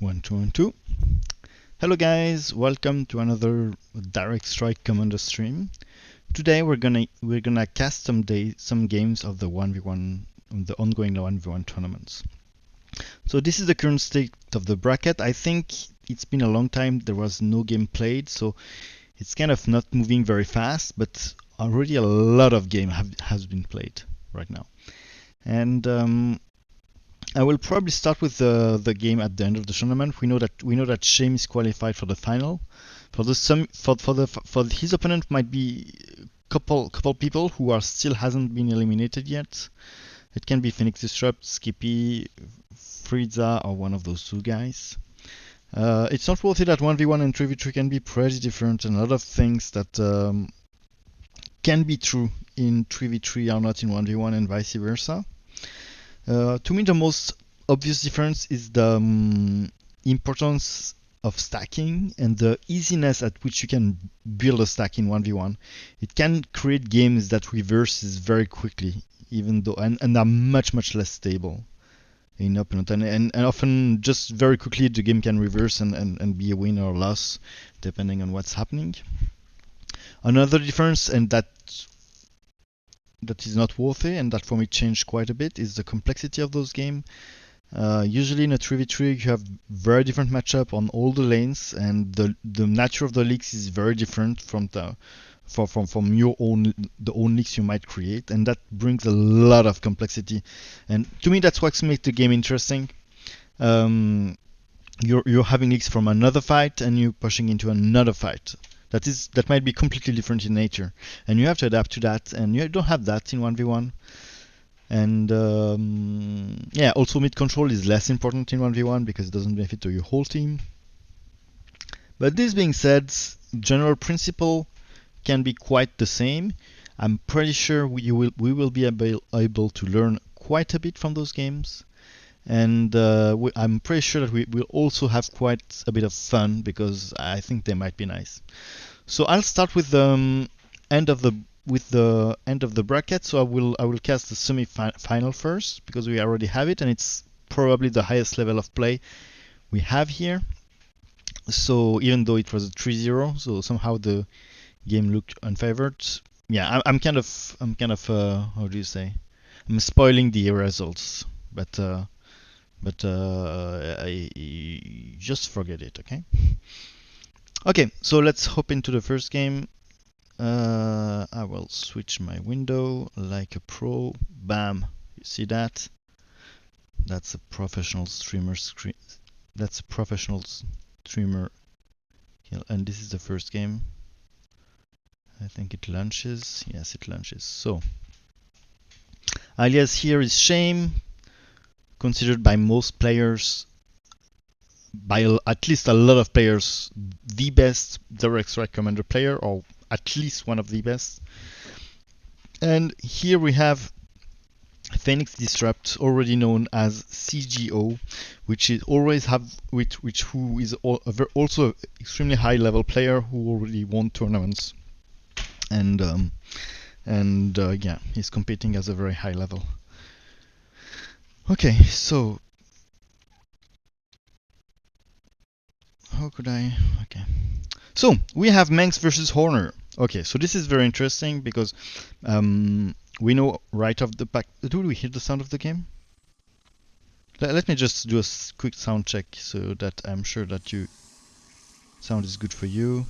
One, two, and two. Hello guys, welcome to another Direct Strike Commander stream. Today we're gonna cast some games of the 1v1 the ongoing 1v1 tournaments. So this is the current state of the bracket. I think it's been a long time there was no game played, so it's kind of not moving very fast, but already a lot of game has been played right now. And I will probably start with the game at the end of the tournament. We know that Shame is qualified for the final. For his opponent might be couple people who are still hasn't been eliminated yet. It can be Phoenix Disrupt, Skippy, Frieza, or one of those two guys. It's not worth it that 1v1 and 3v3 can be pretty different, and a lot of things that can be true in 3v3 are not in 1v1 and vice versa. To me, the most obvious difference is the importance of stacking and the easiness at which you can build a stack in 1v1. It can create games that reverses very quickly, even though and are much less stable in opponent, and often just very quickly the game can reverse and be a win or loss depending on what's happening. Another difference, and that is not worth it, and that for me changed quite a bit, is the complexity of those games. Usually in a 3v3 you have very different matchup on all the lanes, and the nature of the leagues is very different from your own leagues you might create, and that brings a lot of complexity. And to me, that's what makes the game interesting. You're having leagues from another fight, and you're pushing into another fight. That might be completely different in nature, and you have to adapt to that, and you don't have that in 1v1. And also mid control is less important in 1v1 because it doesn't benefit to your whole team. But this being said, general principle can be quite the same. I'm pretty sure we will be able to learn quite a bit from those games. And I'm pretty sure that we will also have quite a bit of fun because I think they might be nice. So I'll start with the end of the bracket. So I will cast the semi-final first because we already have it, and it's probably the highest level of play we have here. So even though it was a 3-0, so somehow the game looked unfavored. Yeah, I'm kind of how do you say? I'm spoiling the results, but I just forget it, okay? Okay, so let's hop into the first game. I will switch my window like a pro. Bam! You see that? That's a professional streamer screen. That's a professional streamer. And this is the first game. I think it launches. Yes, it launches. So, alias here is Shame, considered by most players, by at least a lot of players, the best Direct Strike Commander player, or at least one of the best. And here we have Phoenix Disrupt, already known as CGO, which is always who is also extremely high level player who already won tournaments, and yeah, he's competing at a very high level. Okay, so how could I? Okay, so we have Mengsk versus Horner. Okay, so this is very interesting because we know right off the back. Do we hear the sound of the game? Let me just do a quick sound check so that I'm sure that you sound is good for you.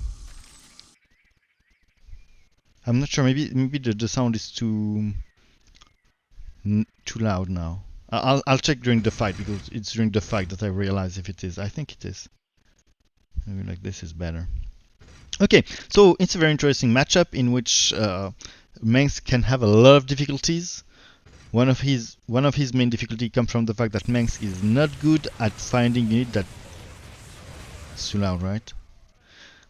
I'm not sure. Maybe the sound is too loud now. I'll check during the fight because it's during the fight that I realize if it is. I think it is. Maybe like this is better. Okay, so it's a very interesting matchup in which Mengsk can have a lot of difficulties. One of his main difficulty comes from the fact that Mengsk is not good at finding unit that. It's too loud, right?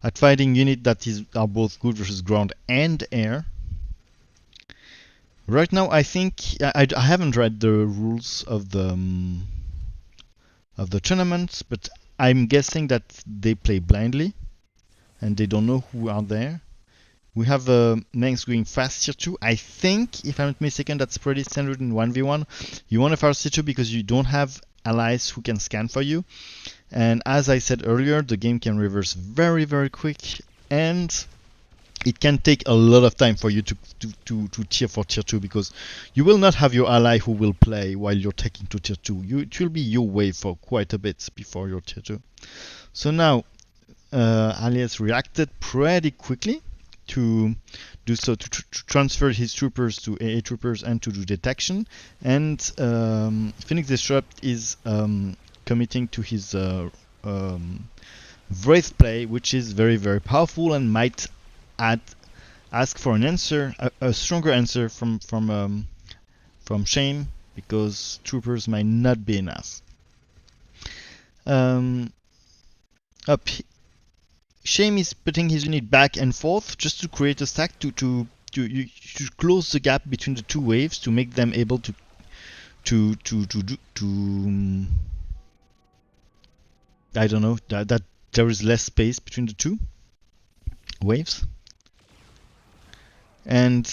At finding unit that are both good versus ground and air. Right now, I think I haven't read the rules of the tournament, but I'm guessing that they play blindly and they don't know who are there. We have Mengsk going fast tier 2. I think, if I'm not mistaken, that's pretty standard in 1v1. You want a fast tier 2 because you don't have allies who can scan for you. And as I said earlier, the game can reverse very, very quick, and it can take a lot of time for you to tier for tier 2, because you will not have your ally who will play while you're taking to tier 2. It will be your wave for quite a bit before your tier 2. So now Alias reacted pretty quickly to do so, to transfer his troopers to AA troopers and to do detection. And Phoenix Disrupt is committing to his Wraith play, which is very, very powerful and might ask for an answer, a stronger answer from Shame, because troopers might not be enough. Shame is putting his unit back and forth just to create a stack to close the gap between the two waves, to make them able to I don't know, that there is less space between the two waves. And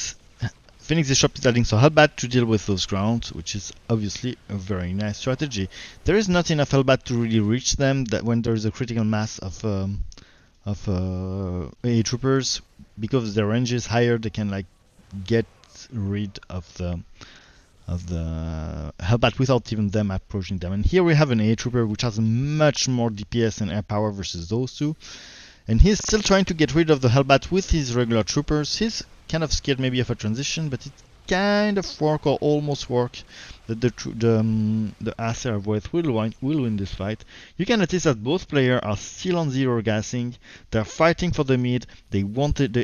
Phoenix Disrupt is adding some Hellbat to deal with those grounds, which is obviously a very nice strategy. There is not enough Hellbat to really reach them, that when there is a critical mass of AA troopers, because their range is higher, they can like get rid of the Hellbat without even them approaching them. And here we have an AA trooper which has much more DPS and air power versus those two, and he's still trying to get rid of the Hellbat with his regular troopers. He's kind of scared maybe of a transition, but it kind of work, or almost work, that the Acer of Wraith will win this fight. You can notice that both players are still on zero gassing. They're fighting for the mid. They want the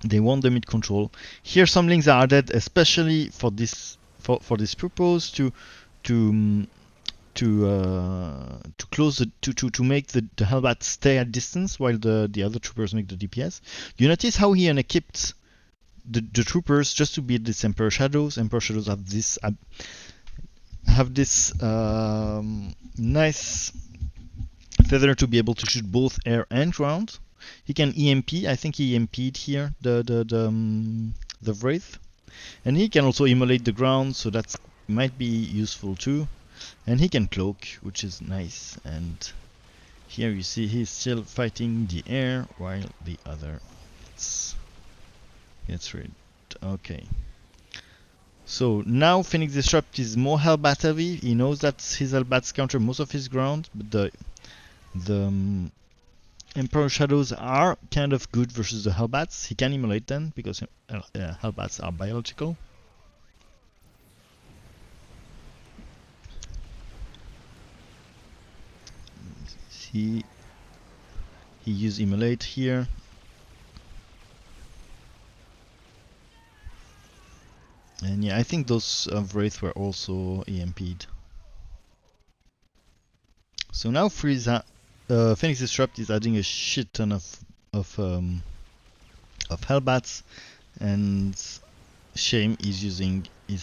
mid control. Here some links are added, especially for this purpose, to close to make the Hellbat stay at distance while the other troopers make the DPS. You notice how he unequipped the troopers just to beat this Emperor Shadows. Emperor Shadows have this nice feather to be able to shoot both air and ground. He can EMP. I think he EMP'd here the Wraith, and he can also immolate the ground, so that might be useful too. And he can cloak, which is nice. And here you see he's still fighting the air while the other gets rid. Okay. So now Phoenix Disrupt is more Hellbat heavy. He knows that his Hellbats counter most of his ground, but the Emperor Shadows are kind of good versus the Hellbats. He can immolate them because Hellbats are biological. He used immolate here. And yeah, I think those Wraith were also EMP'd. So now Phoenix Disrupt is adding a shit ton of Hellbats, and Shame is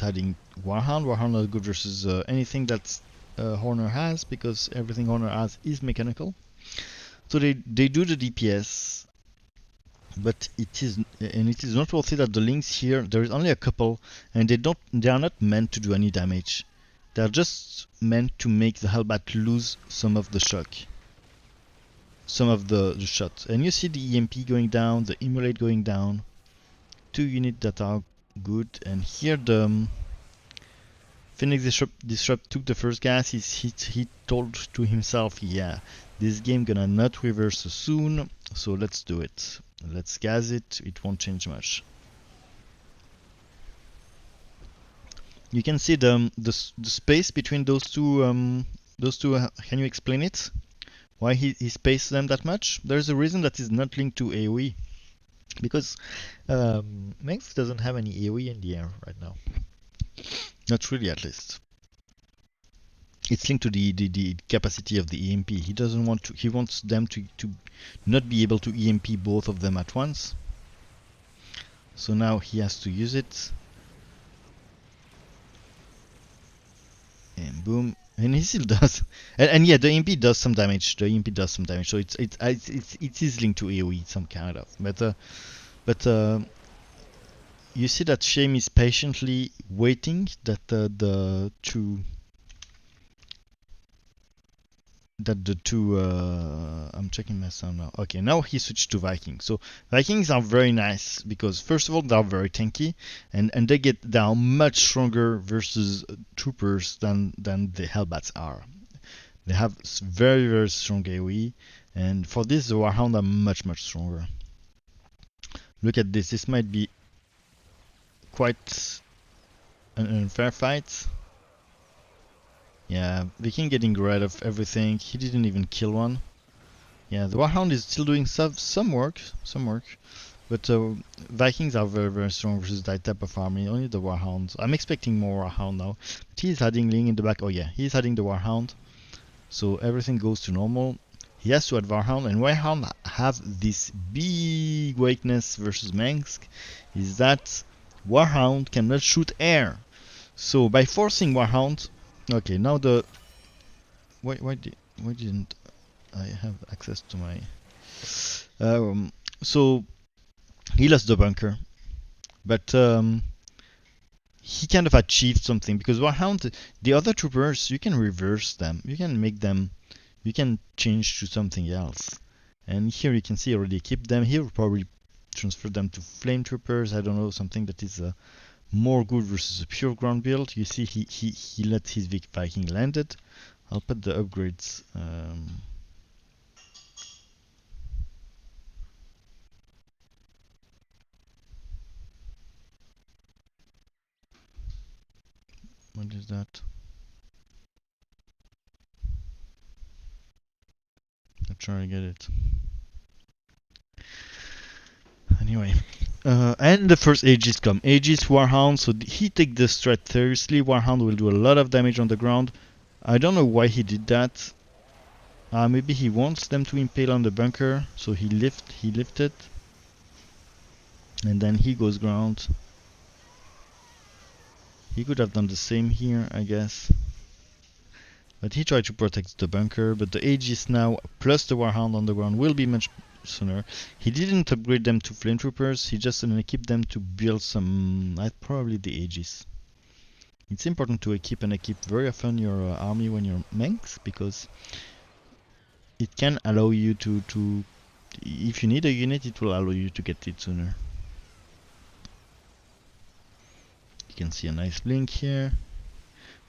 adding Warhound. Warhound are good versus anything that Horner has, because everything Horner has is mechanical. So they do the DPS, but it is noteworthy that the links here, there is only a couple, and they are not meant to do any damage. They are just meant to make the Hellbat lose some of the shock, some of the shots. And you see the EMP going down, the Immolate going down, 2 units that are good. And here the Phoenix Disrupt took the first gas. He told to himself, yeah, this game gonna not reverse so soon, so let's do it. Let's gas it, it won't change much. You can see the space between those two. Can you explain it? Why he spaced them that much? There's a reason that is not linked to AoE, because Mength doesn't have any AoE in the air right now. Not really, at least. It's linked to the capacity of the EMP. He doesn't want to. He wants them to not be able to EMP both of them at once. So now he has to use it. And boom. And he still does. And yeah, the EMP does some damage. The EMP does some damage. So it is linked to AoE some kind of. But you see that Shame is patiently waiting that the two I'm checking my sound now. Okay, now he switched to Vikings. So Vikings are very nice because first of all they are very tanky and they are much stronger versus troopers than the Hellbats are. They have very strong AoE, and for this the Warhound are much stronger. Look at this. This might be quite an unfair fight. Yeah, Viking getting rid of everything. He didn't even kill one. Yeah, the Warhound is still doing some work, but Vikings are very strong versus that type of army. Only the Warhound. I'm expecting more Warhound now. But he's adding Ling in the back. Oh yeah, he's adding the Warhound. So everything goes to normal. He has to add Warhound, and Warhound have this big weakness versus Mengsk, is that Warhound cannot shoot air. So by forcing Warhound, okay, now the why didn't I have access to my so he lost the bunker, but he kind of achieved something because Warhound, the other troopers, you can reverse them, you can make them, you can change to something else. And here you can see already keep them. He will probably transfer them to flame troopers. I don't know, something that is more good versus a pure ground build. You see he let his Viking landed. I'll put the upgrades. What is that? I'm trying to get it. Anyway. And the first Aegis come. Aegis Warhound, so he take this threat seriously. Warhound will do a lot of damage on the ground. I don't know why he did that. Maybe he wants them to impale on the bunker, so he lifted, and then he goes ground. He could have done the same here, I guess. But he tried to protect the bunker, but the Aegis now, plus the Warhound on the ground, will be much sooner. He didn't upgrade them to flame troopers, he just equipped them to build some, probably the Aegis. It's important to equip very often your army when you're Mengsk, because it can allow you to if you need a unit, it will allow you to get it sooner. You can see a nice blink here.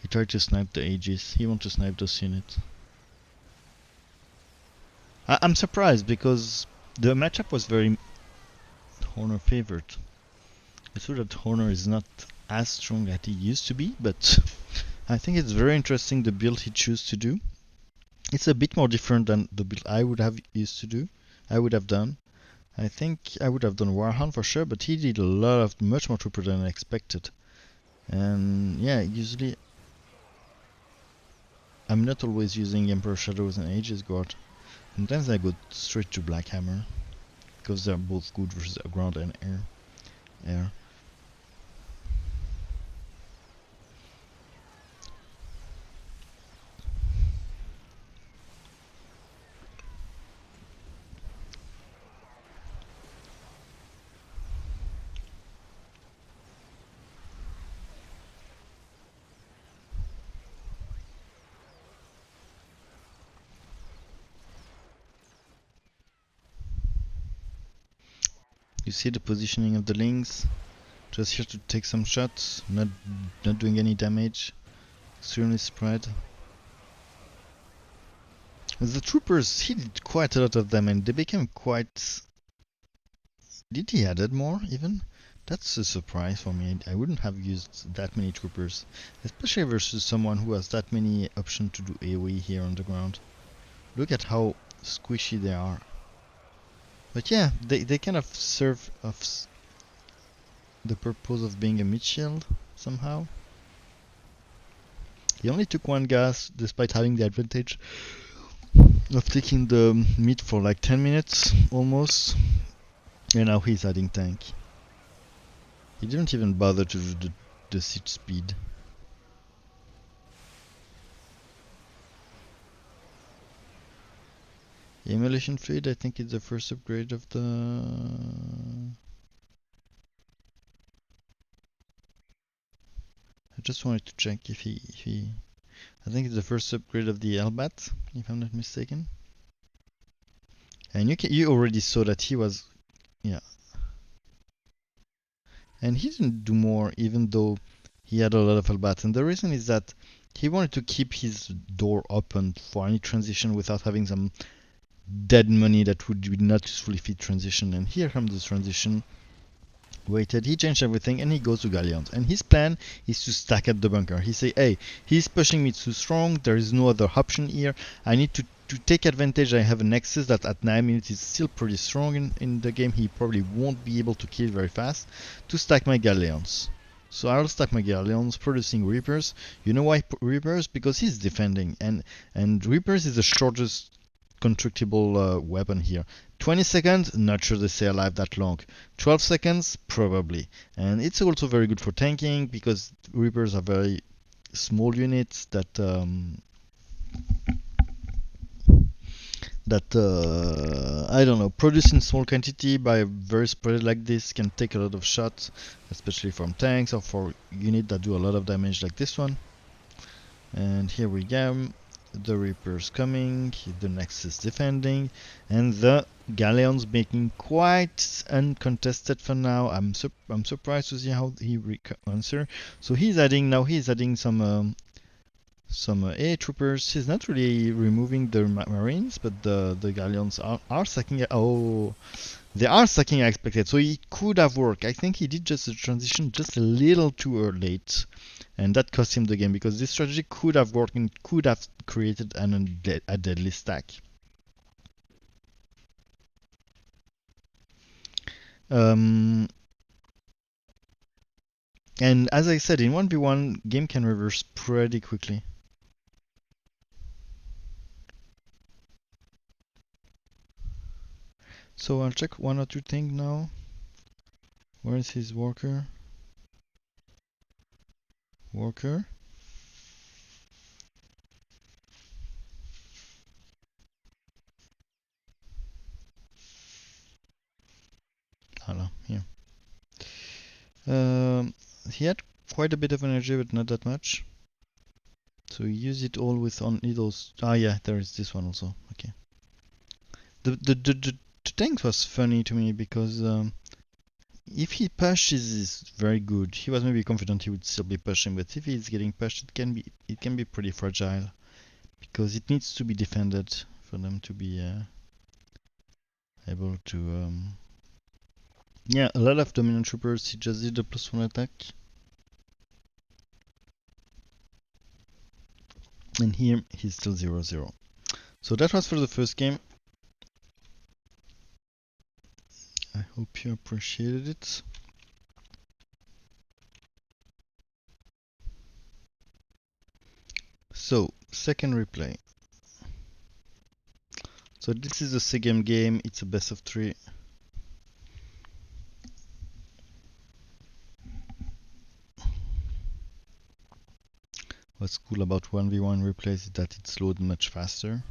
He tried to snipe the Aegis. He wants to snipe those units. I'm surprised because the matchup was very Honor favored. It's true that Honor is not as strong as he used to be, but I think it's very interesting the build he chose to do. It's a bit more different than the build I would have used to do. I would have done. I think I would have done Warhound for sure, but he did a lot of much more trooper than I expected. And yeah, usually I'm not always using Emperor Shadows and Aegis Guard. Sometimes I go straight to Black Hammer because they're both good versus ground and air. You see the positioning of the Lings? Just here to take some shots, not doing any damage. Extremely spread. The troopers, he did quite a lot of them and they became quite... Did he added more even? That's a surprise for me. I wouldn't have used that many troopers. Especially versus someone who has that many options to do AoE here on the ground. Look at how squishy they are. But yeah, they kind of serve of the purpose of being a mid shield somehow. He only took one gas despite having the advantage of taking the mid for like 10 minutes almost. And now he's adding tank. He didn't even bother to do the siege speed. Emulation Fluid, I think it's the first upgrade of the... just wanted to check if he I think it's the first upgrade of the Elbat, if I'm not mistaken. And you already saw that he was, yeah. And he didn't do more, even though he had a lot of Elbat. And the reason is that he wanted to keep his door open for any transition without having some dead money that would not usefully fit transition. And here comes the transition. Waited, he changed everything, and he goes to Galleons. And his plan is to stack at the bunker. He say, hey, he's pushing me too strong, there is no other option here. I need to take advantage. I have a Nexus that at 9 minutes is still pretty strong in the game. He probably won't be able to kill very fast, to stack my Galleons. So I'll stack my Galleons, producing Reapers. You know why Reapers? Because he's defending, and Reapers is the shortest constructible weapon here. 20 seconds, not sure they stay alive that long. 12 seconds, probably. And it's also very good for tanking because Reapers are very small units that I don't know, produce in small quantity by very spread like this can take a lot of shots, especially from tanks or for units that do a lot of damage like this one. And here we go. The Reapers coming, the Nexus defending, and the Galleons making quite uncontested for now. I'm surprised to see how he answer. So he's adding some air troopers. He's not really removing the Marines, but the Galleons are sucking. Oh, they are sucking. I expected. So he could have worked. I think he did just a transition just a little too late. And that cost him the game because this strategy could have worked and could have created a deadly stack. And as I said, in 1v1, game can reverse pretty quickly. So I'll check one or two things now. Where is his worker? Worker. Hello, here. He had quite a bit of energy, but not that much. So he used it all with only those. Ah, yeah, there is this one also. Okay. The tank was funny to me because if he pushes is very good. He was maybe confident he would still be pushing, but if he's getting pushed, it can be pretty fragile because it needs to be defended for them to be able to. Yeah, a lot of dominant troopers. He just did a +1 attack, and here he's still 0-0. So that was for the first game. I hope you appreciated it. So, second replay. So this is a second game, it's a best of 3. What's cool about 1v1 replays is that it's loaded much faster.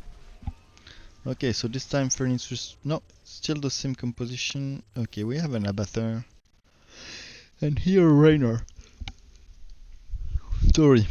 Okay, so this time furnace, no, still the same composition. Okay, we have an Abather. And here a Raynor. Sorry.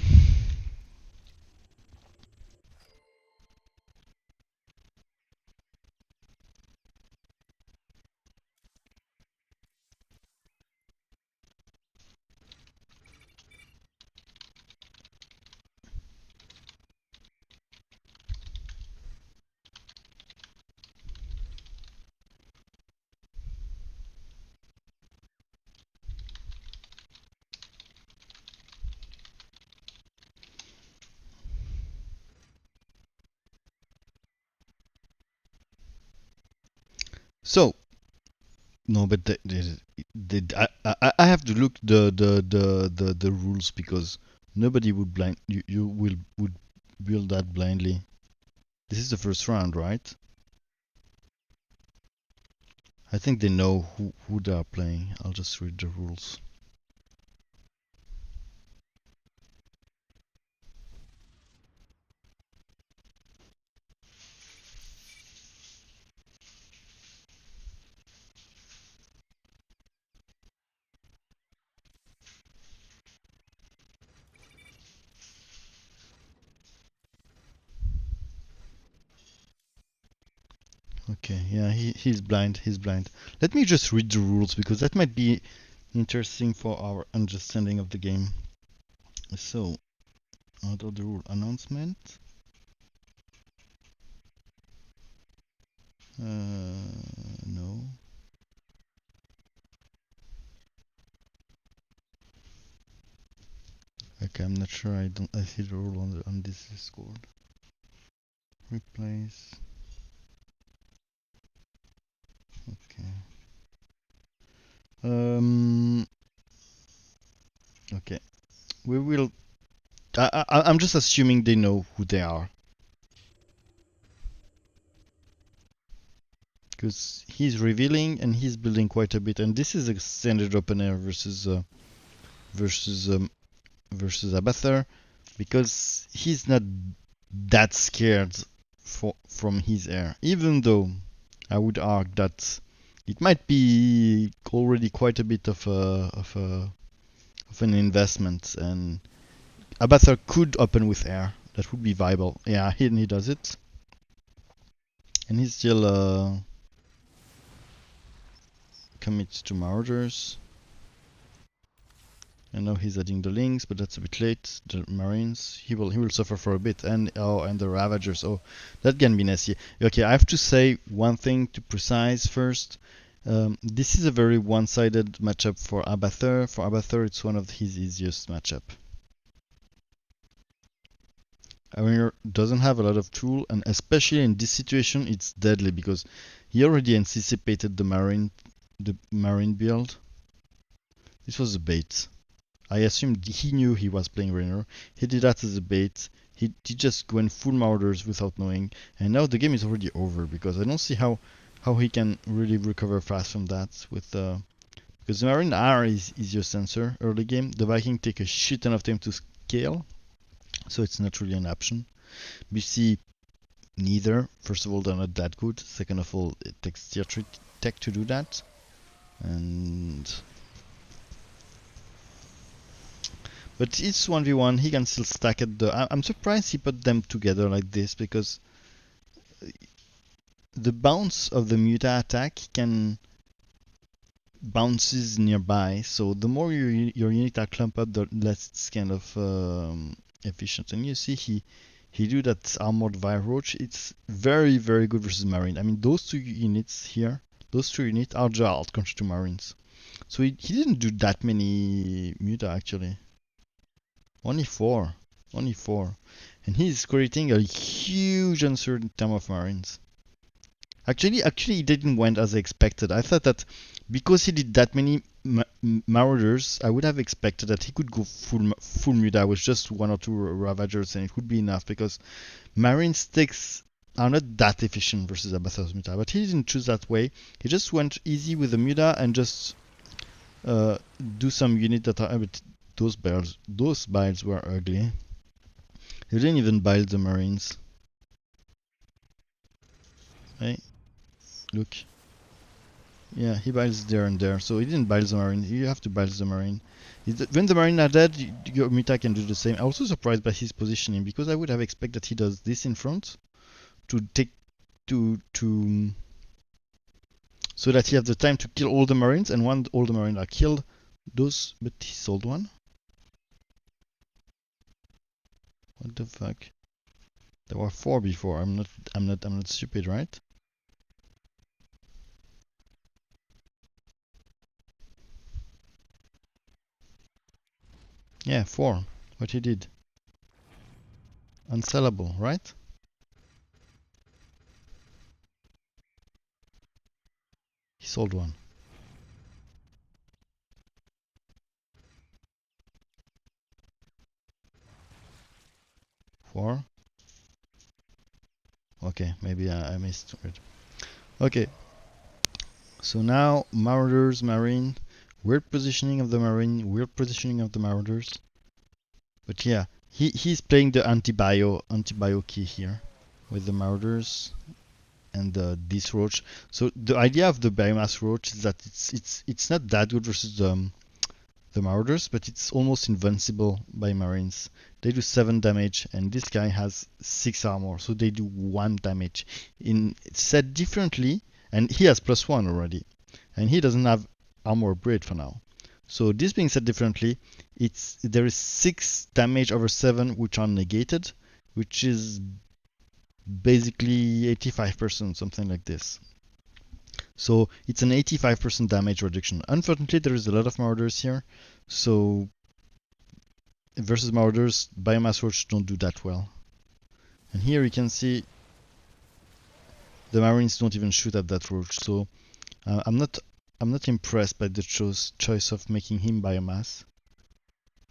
So, no, but I have to look the rules because nobody would would build that blindly. This is the first round, right? I think they know who they are playing. I'll just read the rules. Okay, yeah, he's blind. He's blind. Let me just read the rules because that might be interesting for our understanding of the game. So, under the rule announcement. No. Okay, I'm not sure. I see the rule on this Discord. Replace. Okay. Okay. We will. I'm just assuming they know who they are. Because he's revealing and he's building quite a bit, and this is a standard open air versus Abathur, because he's not that scared from his air. Even though I would argue that it might be already quite a bit of an investment, and Abathur could open with air. That would be viable. Yeah, he does it, and he's still commits to Marauders. And now he's adding the links, but that's a bit late. The Marines, he will suffer for a bit, and the Ravagers. Oh, that can be messy. Okay, I have to say one thing to precise first. This is a very one-sided matchup for Abathur. For Abathur, it's one of his easiest matchup. Armor doesn't have a lot of tool, and especially in this situation, it's deadly because he already anticipated the marine build. This was a bait. I assumed he knew he was playing Raynor. He did that as a bait. He just went full Marauders without knowing, and now the game is already over because I don't see how he can really recover fast from that with because the Marine R is your sensor early game. The Viking take a shit ton of time to scale, so it's not really an option. BC neither. First of all, they're not that good. Second of all, it takes tier 3 tech to do that, and but it's 1v1, he can still stack it. I'm surprised he put them together like this because the bounce of the Muta attack can bounces nearby, so the more your unit are clumped up, the less it's kind of efficient. And you see he do that armored Vile Roach. It's very good versus Marine. I mean, those two units here, those two units are just contra to Marines. So he didn't do that many Muta actually. Only four. Only four. And he's creating a huge uncertain term of Marines. Actually, he didn't went as I expected. I thought that because he did that many Marauders, I would have expected that he could go full Muta with just one or two Ravagers, and it would be enough because Marine sticks are not that efficient versus Abathur's Muta. But he didn't choose that way. He just went easy with the Muta and just do some unit that are a bit. Those biles were ugly. He didn't even bile the Marines. Hey, look. Yeah, he biles there and there, so he didn't bile the Marine. You have to bile the Marine. When the Marine are dead, your Muta can do the same. I'm also surprised by his positioning because I would have expected that he does this in front to take to so that he has the time to kill all the Marines, and when all the Marines are killed, but he sold one. What the fuck? There were 4 before. I'm not stupid, right? Yeah, 4. What he did. Unsellable, right? He sold one. Four. Okay, maybe I missed it. Okay. So now Marauders, Marine. Weird positioning of the Marine, weird positioning of the Marauders. But yeah, he's playing the anti-bio key here with the Marauders and this roach. So the idea of the biomass roach is that it's not that good versus the Marauders, but it's almost invincible by Marines. They do 7 damage, and this guy has 6 armor, so they do 1 damage. Said differently, and he has +1 already, and he doesn't have armor upgrade for now. So this being said differently, there is 6 damage over 7 which are negated, which is basically 85%, something like this. So it's an 85% damage reduction. Unfortunately, there is a lot of Marauders here, so versus Marauders, Biomass Roach don't do that well. And here you can see the Marines don't even shoot at that Roach, so I'm not impressed by the choice of making him Biomass.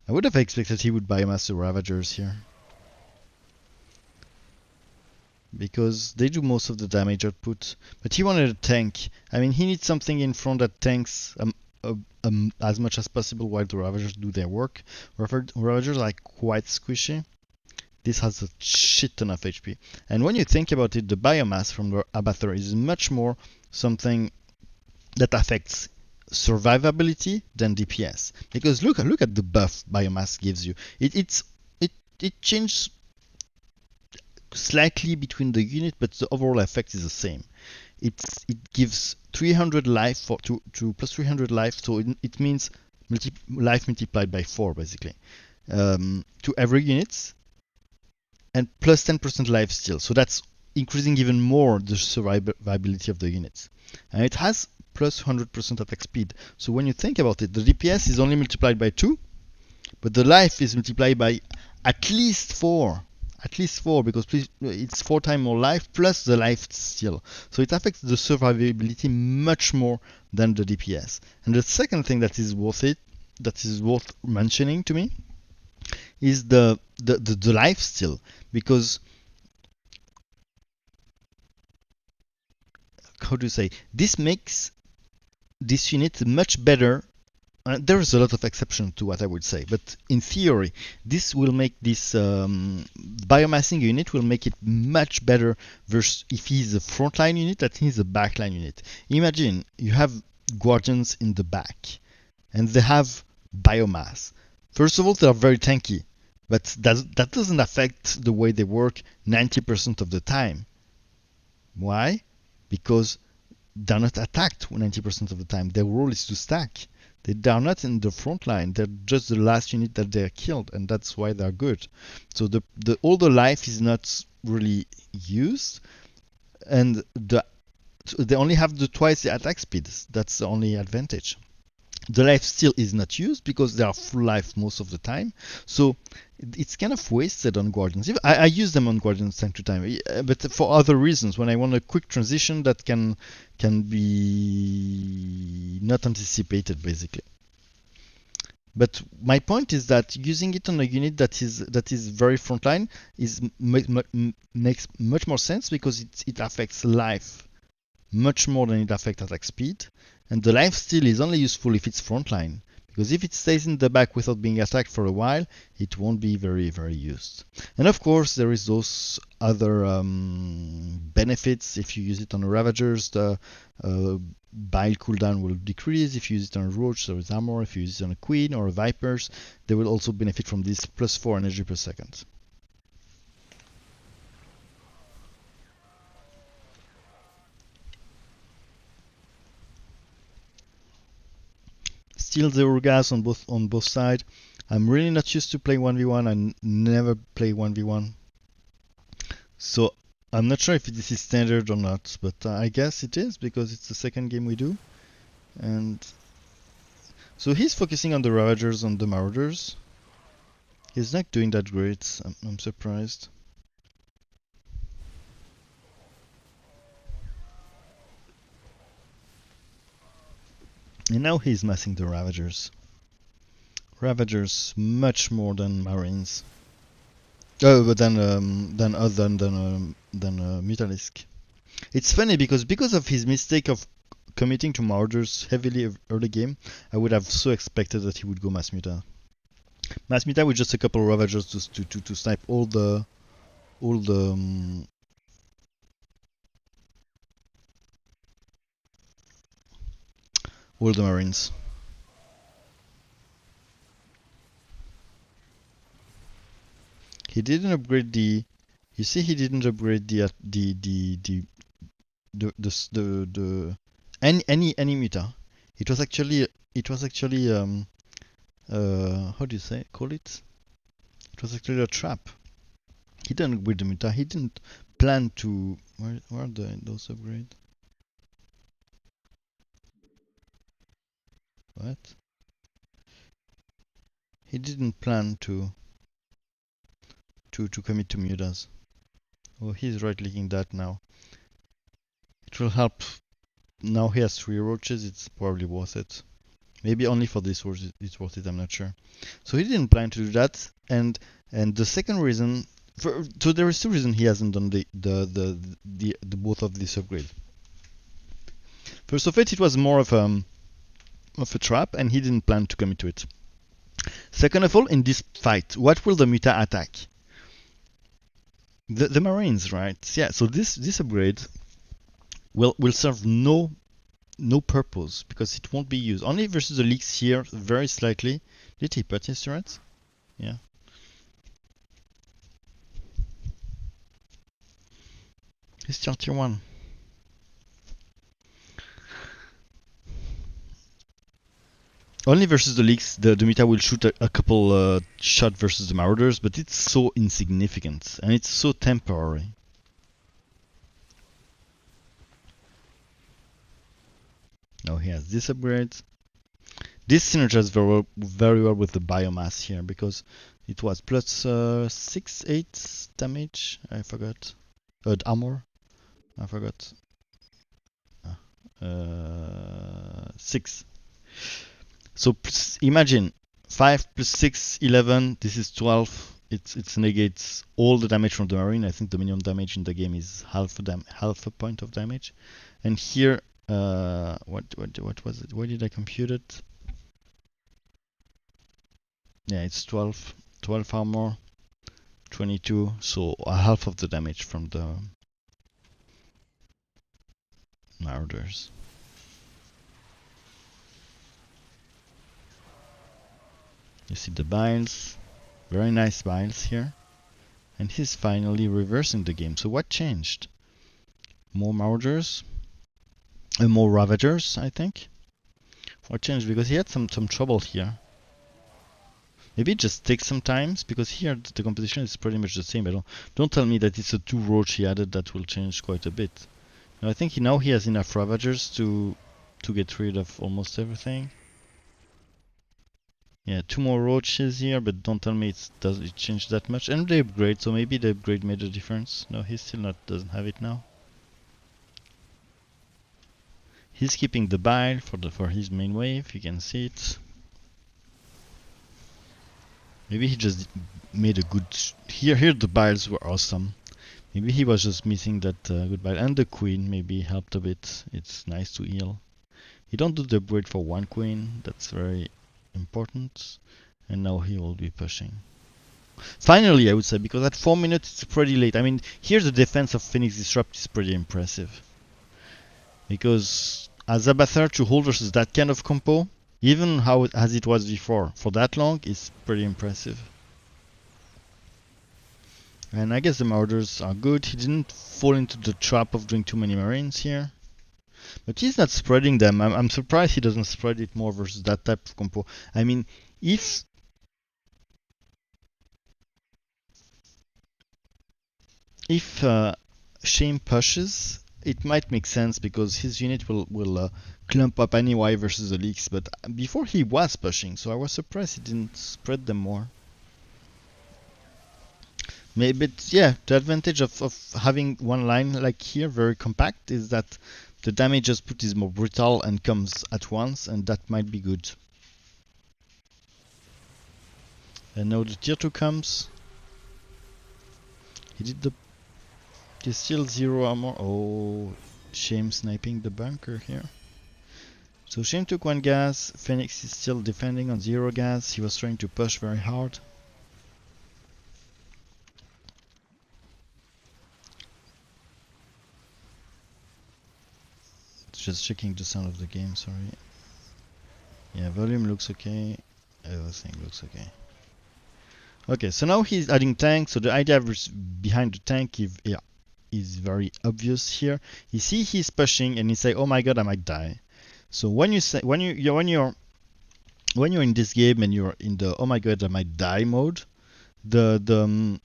I would have expected he would Biomass the Ravagers here, because they do most of the damage output. But he wanted a tank. I mean, he needs something in front that tanks as much as possible while the Ravagers do their work. Ravagers are quite squishy. This has a shit ton of HP. And when you think about it, the biomass from the Abathur is much more something that affects survivability than DPS. Because look at the buff biomass gives you. It changes slightly between the unit, but the overall effect is the same. It gives 300 life to plus 300 life, so it means life multiplied by 4 basically to every unit, and plus 10% life steal. So that's increasing even more the survivability of the units. And it has plus 100% attack speed. So when you think about it, the DPS is only multiplied by 2, but the life is multiplied by at least 4. At least 4, because it's 4 times more life plus the life steal. So it affects the survivability much more than the DPS. And the second thing that is worth mentioning to me, is the life steal, because how do you say, this makes this unit much better. There is a lot of exception to what I would say, but in theory, this will make this biomassing unit will make it much better versus if he's a frontline unit than he's a backline unit. Imagine you have guardians in the back, and they have biomass. First of all, they are very tanky, but that doesn't affect the way they work 90% of the time. Why? Because they're not attacked 90% of the time. Their role is to stack. They are not in the front line. They're just the last unit that they're killed, and that's why they're good. So all the life is not really used, and they only have twice the attack speed. That's the only advantage. The life steal is not used because they are full life most of the time, so it's kind of wasted on Guardians. I use them on Guardians time to time, but for other reasons. When I want a quick transition that can be not anticipated, basically. But my point is that using it on a unit that is very frontline makes much more sense, because it affects life much more than it affects attack speed. And the life steal is only useful if it's frontline, because if it stays in the back without being attacked for a while, it won't be very, very used. And of course, there is those other benefits. If you use it on the Ravagers, the bile cooldown will decrease. If you use it on a Roach, there is armor. If you use it on a Queen or a Vipers, they will also benefit from this plus 4 energy per second. Still 0 gas on both sides. I'm really not used to play 1v1. I never play 1v1. So I'm not sure if this is standard or not, but I guess it is, because it's the second game we do. And so he's focusing on the Ravagers, on the Marauders. He's not doing that great. I'm surprised. And now he's massing the Ravagers. Ravagers much more than Marines. Oh, but than Mutalisk. It's funny because of his mistake of committing to Marauders heavily early game, I would have so expected that he would go Mass Muta. Mass Muta with just a couple of Ravagers to snipe all the Marines. He didn't upgrade the. You see, he didn't upgrade the any meter. It was actually how do you say call it? It was actually a trap. He didn't upgrade the meter. He didn't plan to. Where are those upgrades? What? He didn't plan to commit to mutas. Oh, he's right-clicking that now. It will help. Now he has 3 roaches. It's probably worth it. Maybe only for this roach it's worth it. I'm not sure. So he didn't plan to do that. And the second reason, so there is 2 reasons he hasn't done the both of this upgrade. First of it was more of a trap, and he didn't plan to commit to it. Second of all, in this fight, what will the muta attack? The Marines, right? Yeah. So this upgrade will serve no purpose because it won't be used. Only versus the leaks here, very slightly. Did he put his turrets? Yeah. He's 31. Only versus the leaks, the Meta will shoot a couple shot versus the Marauders, but it's so insignificant and it's so temporary. Now he has this upgrade. This synergizes very well with the biomass here because it was plus 6, 8 damage. I forgot. Armor. I forgot. 6. So imagine 5 plus 6, 11. This is 12. It negates all the damage from the Marine. I think the minimum damage in the game is half a point of damage. And here, what was it? Where did I compute it? Yeah, it's 12 armor, 22. So half of the damage from the Marauders. You see the biles, very nice biles here, and he's finally reversing the game. So what changed? More Marauders, more Ravagers, I think. What changed? Because he had some trouble here. Maybe it just takes some time because here the composition is pretty much the same. But don't tell me that it's a 2 roach he added that will change quite a bit. Now, I think now he has enough Ravagers to get rid of almost everything. Yeah, 2 more roaches here, but don't tell me does it change that much. And they upgrade, so maybe the upgrade made a difference. No, he still doesn't have it now. He's keeping the bile for his main wave. You can see it. Maybe he just made a good. Here the biles were awesome. Maybe he was just missing that good bile, and the queen maybe helped a bit. It's nice to heal. He don't do the upgrade for 1 queen. That's very important. And now he will be pushing. Finally, I would say, because at 4 minutes it's pretty late. I mean, here the defense of Phoenix Disrupt is pretty impressive. Because as Abathur to hold versus that kind of compo, even as it was before, for that long, is pretty impressive. And I guess the Marauders are good. He didn't fall into the trap of doing too many Marines here. But he's not spreading them. I'm surprised he doesn't spread it more versus that type of compo. I mean, if Shame pushes, it might make sense because his unit will clump up anyway versus the leaks. But before he was pushing, so I was surprised he didn't spread them more. Maybe, yeah, the advantage of having one line like here, very compact, is that the damage just put is more brutal and comes at once, and that might be good. And now the tier 2 comes. He did the. He's still 0 armor. Oh, Shame sniping the bunker here. So Shame took 1 gas. Phoenix is still defending on 0 gas. He was trying to push very hard. Just checking the sound of the game, sorry. Yeah, volume looks okay. Everything looks okay. Okay, so now he's adding tanks. So the idea behind the tank is very obvious here. You see he's pushing and he say, "Oh my God, I might die." So when you say when you're in this game and you're in the "Oh my God, I might die" mode, the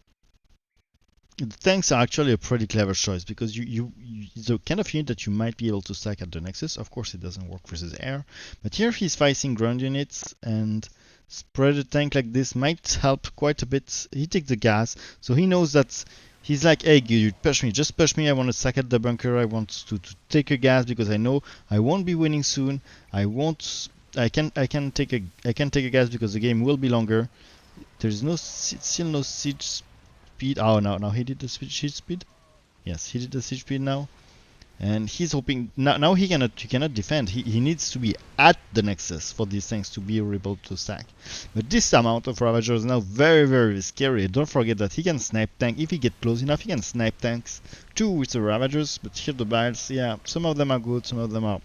tanks are actually a pretty clever choice because you the kind of unit that you might be able to stack at the Nexus. Of course, it doesn't work versus air, but here he's fighting ground units and spread a tank like this might help quite a bit. He takes the gas, so he knows that he's like, hey, you push me, just push me. I want to sack at the bunker. I want to take a gas because I know I won't be winning soon. I won't. I can take a gas because the game will be longer. There's still no siege speed. Oh no, now he did the siege speed. Yes, he did the siege speed now. And he's hoping now he cannot defend. He needs to be at the Nexus for these things to be able to stack. But this amount of Ravager is now very scary. Don't forget that he can snipe tank. If he get close enough, he can snipe tanks too with the Ravagers. But here the builds, yeah, some of them are good, some of them are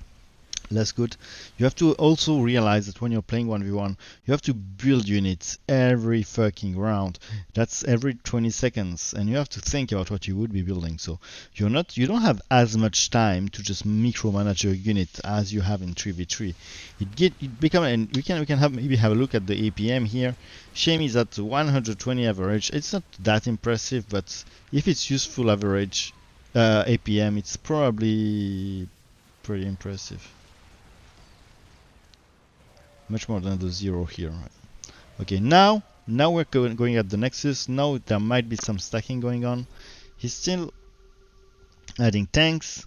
less good. You have to also realize that when you're playing 1v1, you have to build units every fucking round. That's every 20 seconds, and you have to think about what you would be building. So you don't have as much time to just micromanage your unit as you have in 3v3. It become, and we can maybe have a look at the APM here. Shame is at 120 average. It's not that impressive, but if it's useful average APM, it's probably pretty impressive. Much more than the 0 here. Okay, now we're going at the Nexus. Now there might be some stacking going on. He's still adding tanks,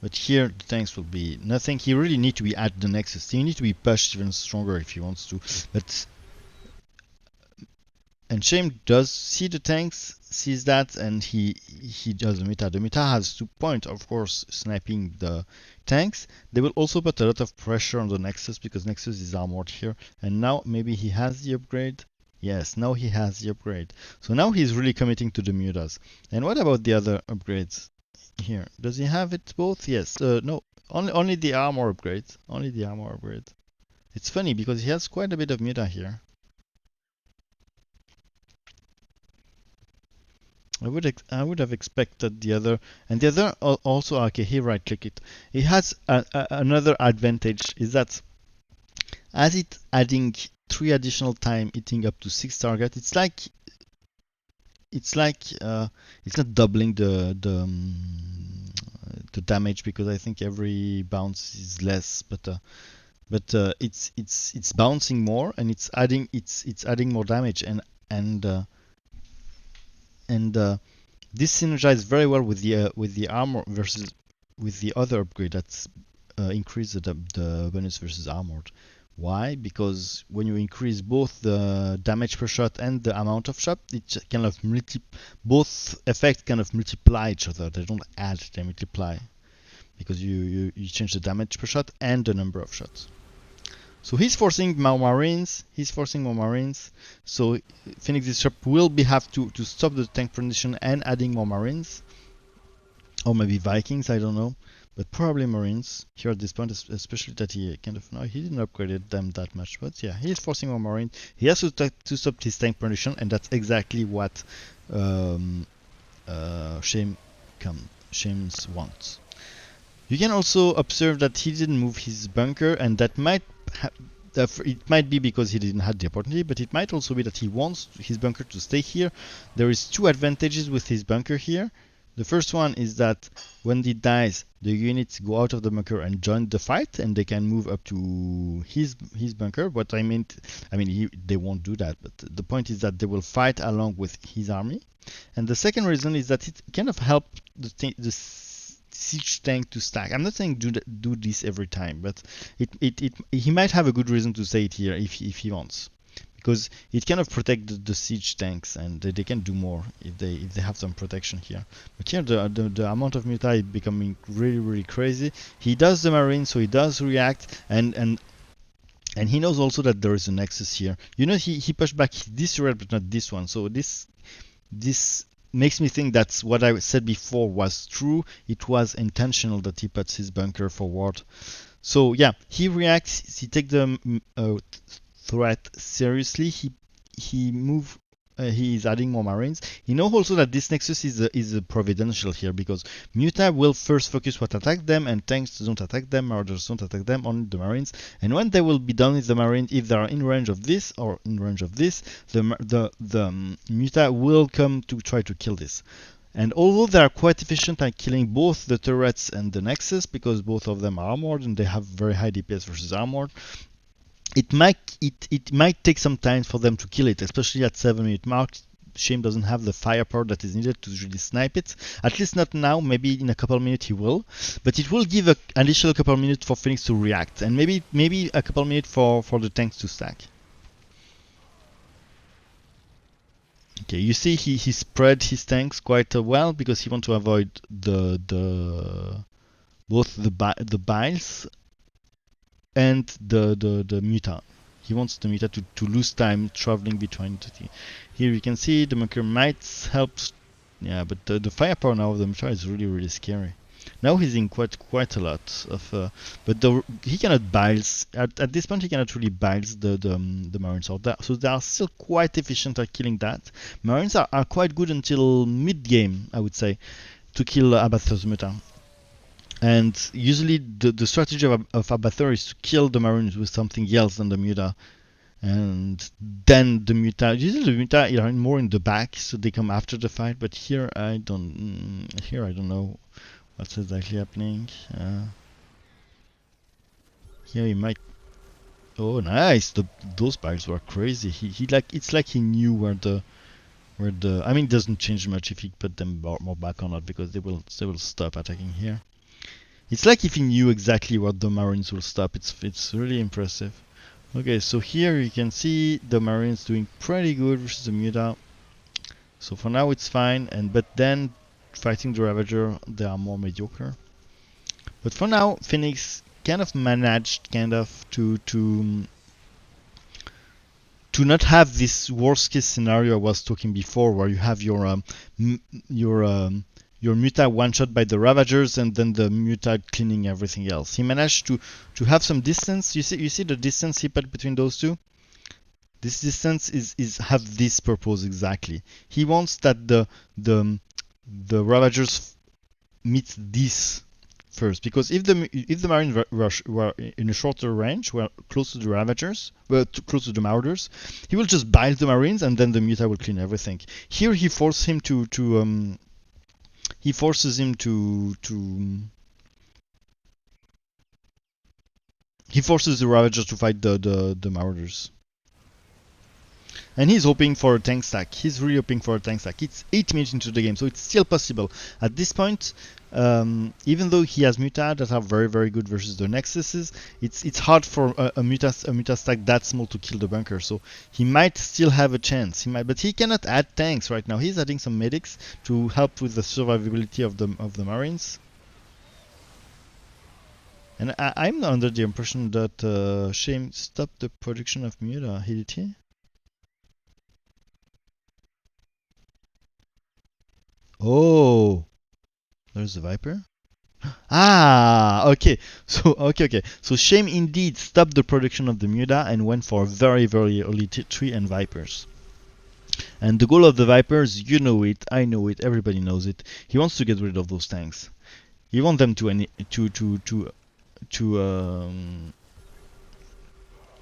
but here the tanks will be nothing. He really need to be at the Nexus. He need to be pushed even stronger if he wants to. But and Shame does see the tanks, sees that, and he does the meta. The meta has 2 points, of course, sniping the tanks. They will also put a lot of pressure on the Nexus because Nexus is armored here. And now maybe he has the upgrade. Yes, now he has the upgrade. So now he's really committing to the mutas. And what about the other upgrades here? Does he have it both? Yes. No, only the armor upgrade. Only the armor upgrade. It's funny because he has quite a bit of muta here. I would have expected the other, and the other also, okay, he right click it. It has another advantage is that as it adding 3 additional time hitting up to 6 target, it's like it's not doubling the damage because I think every bounce is less, but it's bouncing more and it's adding more damage and this synergizes very well with the armor versus with the other upgrade that's increase the bonus versus armored. Why? Because when you increase both the damage per shot and the amount of shot, it kind of both effects kind of multiply each other. They don't add, they multiply because you change the damage per shot and the number of shots. So he's forcing more Marines. So Phoenix Disrupt will have to stop the tank transition and adding more Marines. Or maybe Vikings, I don't know. But probably Marines here at this point, especially that he kind of, no, he didn't upgrade them that much. But yeah, he's forcing more Marines. He has to stop his tank transition, and that's exactly what Shames wants. You can also observe that he didn't move his bunker, and that might it might be because he didn't have the opportunity, but it might also be that he wants his bunker to stay here. There is 2 advantages with his bunker here. The first one is that when he dies, the units go out of the bunker and join the fight, and they can move up to his bunker. What I mean, they won't do that, but the point is that they will fight along with his army. And the second reason is that it kind of helped the siege tank to stack. I'm not saying do this every time, but he might have a good reason to say it here if he wants, because it kind of protects the siege tanks and they can do more if they have some protection here. But here the amount of muta is becoming really crazy. He does the marine, so he does react, and he knows also that there is a nexus here. You know, he pushed back this red but not this one, so this makes me think that what I said before was true. It was intentional that he puts his bunker forward. So yeah, he reacts. He takes the threat seriously. he move. He is adding more Marines. He knows also that this Nexus is a providential here because Muta will first focus what attack them, and tanks don't attack them, Marauders don't attack them, only the Marines. And when they will be done with the Marines, if they are in range of this or in range of this, the Muta will come to try to kill this. And although they are quite efficient at killing both the turrets and the Nexus, because both of them are armored and they have very high DPS versus armored, it might take some time for them to kill it, especially at 7-minute mark. Shame doesn't have the firepower that is needed to really snipe it. At least not now. Maybe in a couple of minutes he will, but it will give an additional couple of minutes for Phoenix to react, and maybe a couple of minutes for the tanks to stack. Okay, you see he spread his tanks quite well because he wants to avoid both the biles and the Muta. He wants the Muta to lose time traveling between the two. Here you can see the Mucker might help. Yeah, but the firepower now of the Muta is really scary. Now he's in quite a lot of, but he cannot biles at this point. He cannot really biles the Marines out there, so they are still quite efficient at killing that. Marines are quite good until mid game, I would say, to kill Abathur's Muta. And usually the strategy of Abathur is to kill the Marines with something else than the Muta. And then the Muta, usually the Muta are more in the back, so they come after the fight. But here I don't know what's exactly happening. Here he might. Oh, nice! Those biles were crazy. It's like he knew where the. I mean, it doesn't change much if he put them more back or not, because they will stop attacking here. It's like if he knew exactly what the Marines will stop. It's really impressive. Okay, so here you can see the Marines doing pretty good versus the Muta. So for now it's fine, but then fighting the Ravager they are more mediocre. But for now Phoenix kind of managed to not have this worst case scenario I was talking before, where you have your Muta one shot by the Ravagers and then the Muta cleaning everything else. He managed to have some distance. You see the distance he put between those two? This distance is have this purpose exactly. He wants that the Ravagers meet this first, because if the Marines were in a shorter range, were close to the Ravagers, close to the Marauders, he will just bile the Marines and then the Muta will clean everything. Here he forces him he forces the Ravagers to fight the Marauders. And he's hoping for a tank stack. He's really hoping for a tank stack. It's 8 minutes into the game, so it's still possible. At this point, even though he has Muta that are very good versus the Nexuses, it's hard for a Muta stack that small to kill the bunker. So he might still have a chance. But he cannot add tanks right now. He's adding some medics to help with the survivability of the Marines. And I'm under the impression that Shame stopped the production of Muta. Did he? Oh, there's the Viper. Ah, okay. So okay. So Shame indeed stopped the production of the Muta and went for very early tree and Vipers. And the goal of the Vipers, you know it, I know it, everybody knows it. He wants to get rid of those tanks. He wants them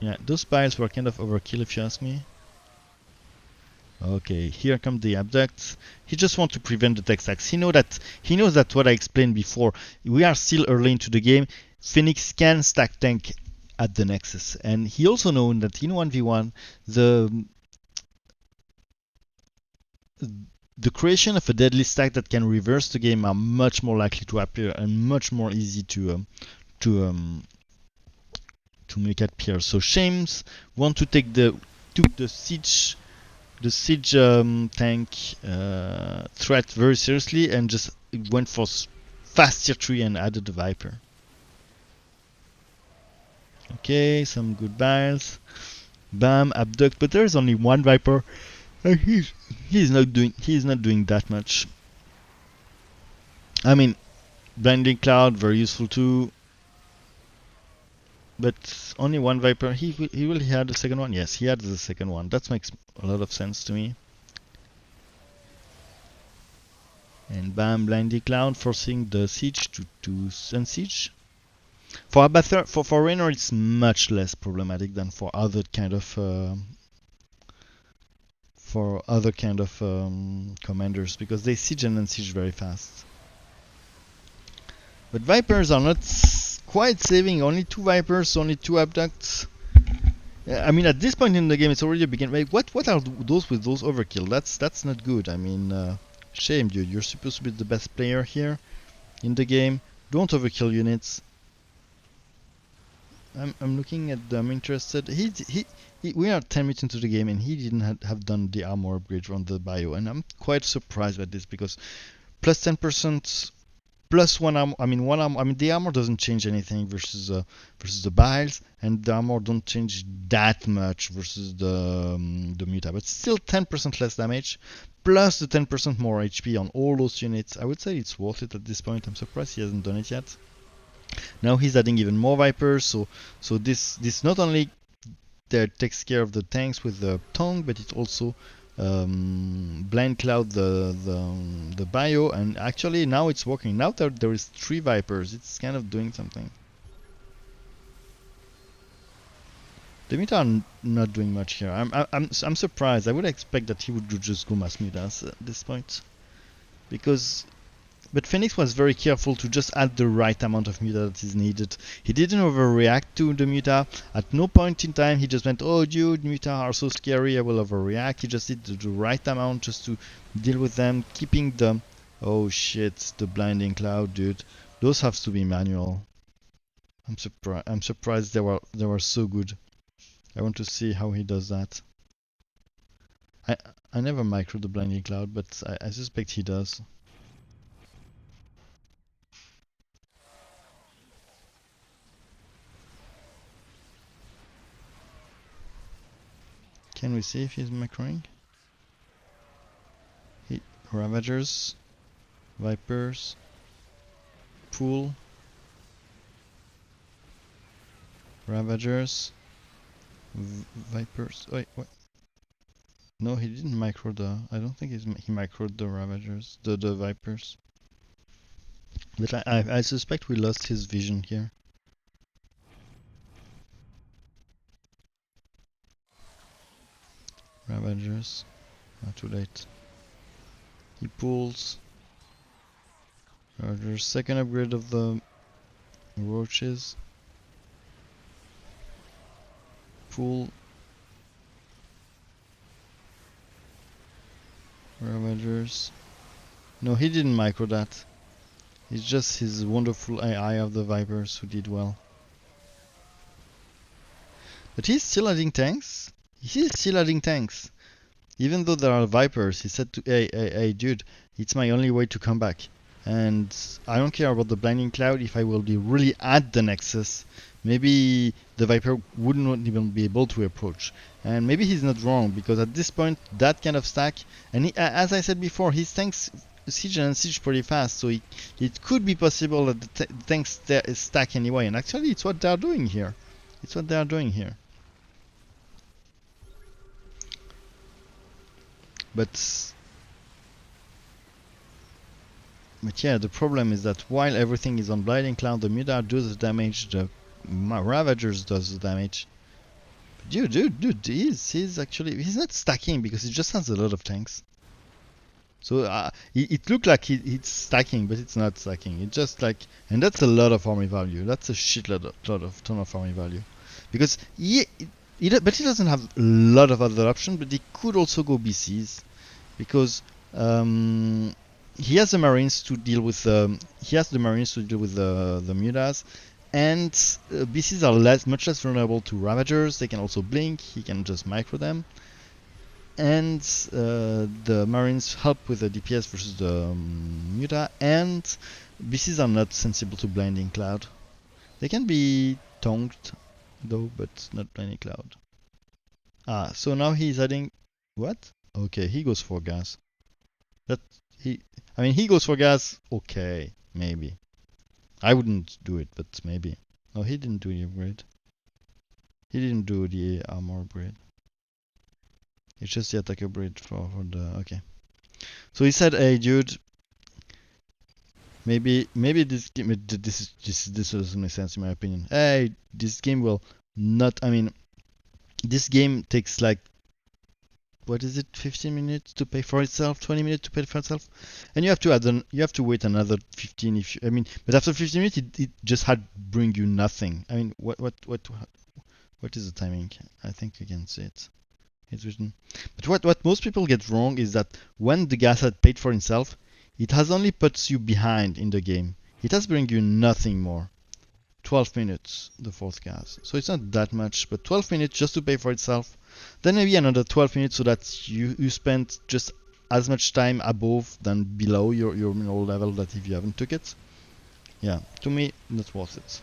yeah, those piles were kind of overkill if you ask me. Okay, here come the abducts. He just wants to prevent the tech stacks. He knows that what I explained before. We are still early into the game. Phoenix can stack tank at the Nexus, and he also knows that in 1v1 the creation of a deadly stack that can reverse the game are much more likely to appear and much more easy to make appear. So Shames want to take the siege. The siege tank threat very seriously and just went for fast tier 3 and added the Viper. Okay, some good biles. Bam, abduct, but there is only one Viper, and he's not doing that much. I mean, blinding cloud very useful too. but only one Viper. He really had the second one. Yes, he had the second one. That makes a lot of sense to me. And bam, Blinding Cloud forcing the siege to unsiege. For Abathur, for Raynor, it's much less problematic than for other kind of commanders, because they siege and unsiege very fast. But Vipers are not quite saving. Only 2 Vipers, only 2 abducts. I mean, at this point in the game, it's already a begin. Wait, what are those with those overkill? That's not good. I mean, shame, dude. You're supposed to be the best player here in the game. Don't overkill units. I'm looking at them. I'm interested. We are 10 minutes into the game and he didn't have done the armor upgrade on the bio, and I'm quite surprised by this, because plus 10% plus one armor. I mean, one armor. I mean, the armor doesn't change anything versus the biles, and the armor don't change that much versus the muta, but still 10% less damage, plus the 10% more HP on all those units. I would say it's worth it at this point. I'm surprised he hasn't done it yet. Now he's adding even more Vipers, so this not only takes care of the tanks with the tongue, but it also blind cloud the bio, and actually now it's working. Now that there is 3 Vipers, it's kind of doing something. The Muta are not doing much here. I'm surprised. I would expect that he would just go mass Mutas at this point, because. But Phoenix was very careful to just add the right amount of muta that is needed. He didn't overreact to the muta. At no point in time he just went, oh dude, muta are so scary, I will overreact. He just did the right amount just to deal with them, keeping the... Oh shit, the blinding cloud, dude. Those have to be manual. I'm surprised they were so good. I want to see how he does that. I never micro the blinding cloud, but I suspect he does. Can we see if he's macroing? Ravagers, Vipers, Pool, Ravagers, Vipers. Wait, what? No, he didn't micro the. I don't think he microed the Ravagers, the Vipers. But I suspect we lost his vision here. Ravagers. Not too late. He pulls. Ravagers. Second upgrade of the roaches. Pull. Ravagers. No, he didn't micro that. It's just his wonderful AI of the Vipers who did well. But he's still adding tanks. He's still adding tanks. Even though there are Vipers, he said to, hey, dude, it's my only way to come back. And I don't care about the blinding cloud if I will be really at the Nexus. Maybe the Viper wouldn't even be able to approach. And maybe he's not wrong, because at this point, that kind of stack, and he, as I said before, his tanks siege and unsiege pretty fast, so it could be possible that the tanks stack anyway. And actually, it's what they're doing here. It's what they're doing here. But yeah, the problem is that while everything is on Blinding Cloud, the Muta does the damage, the Ravagers does the damage. But dude, he's actually, he's not stacking because he just has a lot of tanks. So it looked like it's stacking, but it's not stacking. It's just like, and that's a lot of army value. That's a shitload ton of army value, because but he doesn't have a lot of other options. But he could also go BCs, because he has the Marines to deal with the Mutas, and BCs are much less vulnerable to Ravagers. They can also blink. He can just micro them, and the Marines help with the DPS versus the Muta, and BCs are not sensible to Blinding Cloud. They can be tongued though, but not Blinding Cloud. So now he's adding what? Okay, he goes for gas. I mean, he goes for gas. Okay, maybe. I wouldn't do it, but maybe. Oh, he didn't do the upgrade. He didn't do the armor upgrade. It's just the attack upgrade for the... Okay. So he said, hey dude, maybe this game... This doesn't make sense in my opinion. Hey, this game will not... I mean, this game takes like... What is it? 15 minutes to pay for itself? 20 minutes to pay for itself? And you have to add you have to wait another 15 if you... I mean, but after 15 minutes, it just had bring you nothing. I mean, what is the timing? I think you can see it. It's written. But what most people get wrong is that when the gas had paid for itself, it has only puts you behind in the game. It has bring you nothing more. 12 minutes, the fourth gas. So it's not that much, but 12 minutes just to pay for itself. Then maybe another 12 minutes so that you spend just as much time above than below your mineral level that if you haven't took it. Yeah, to me, not worth it.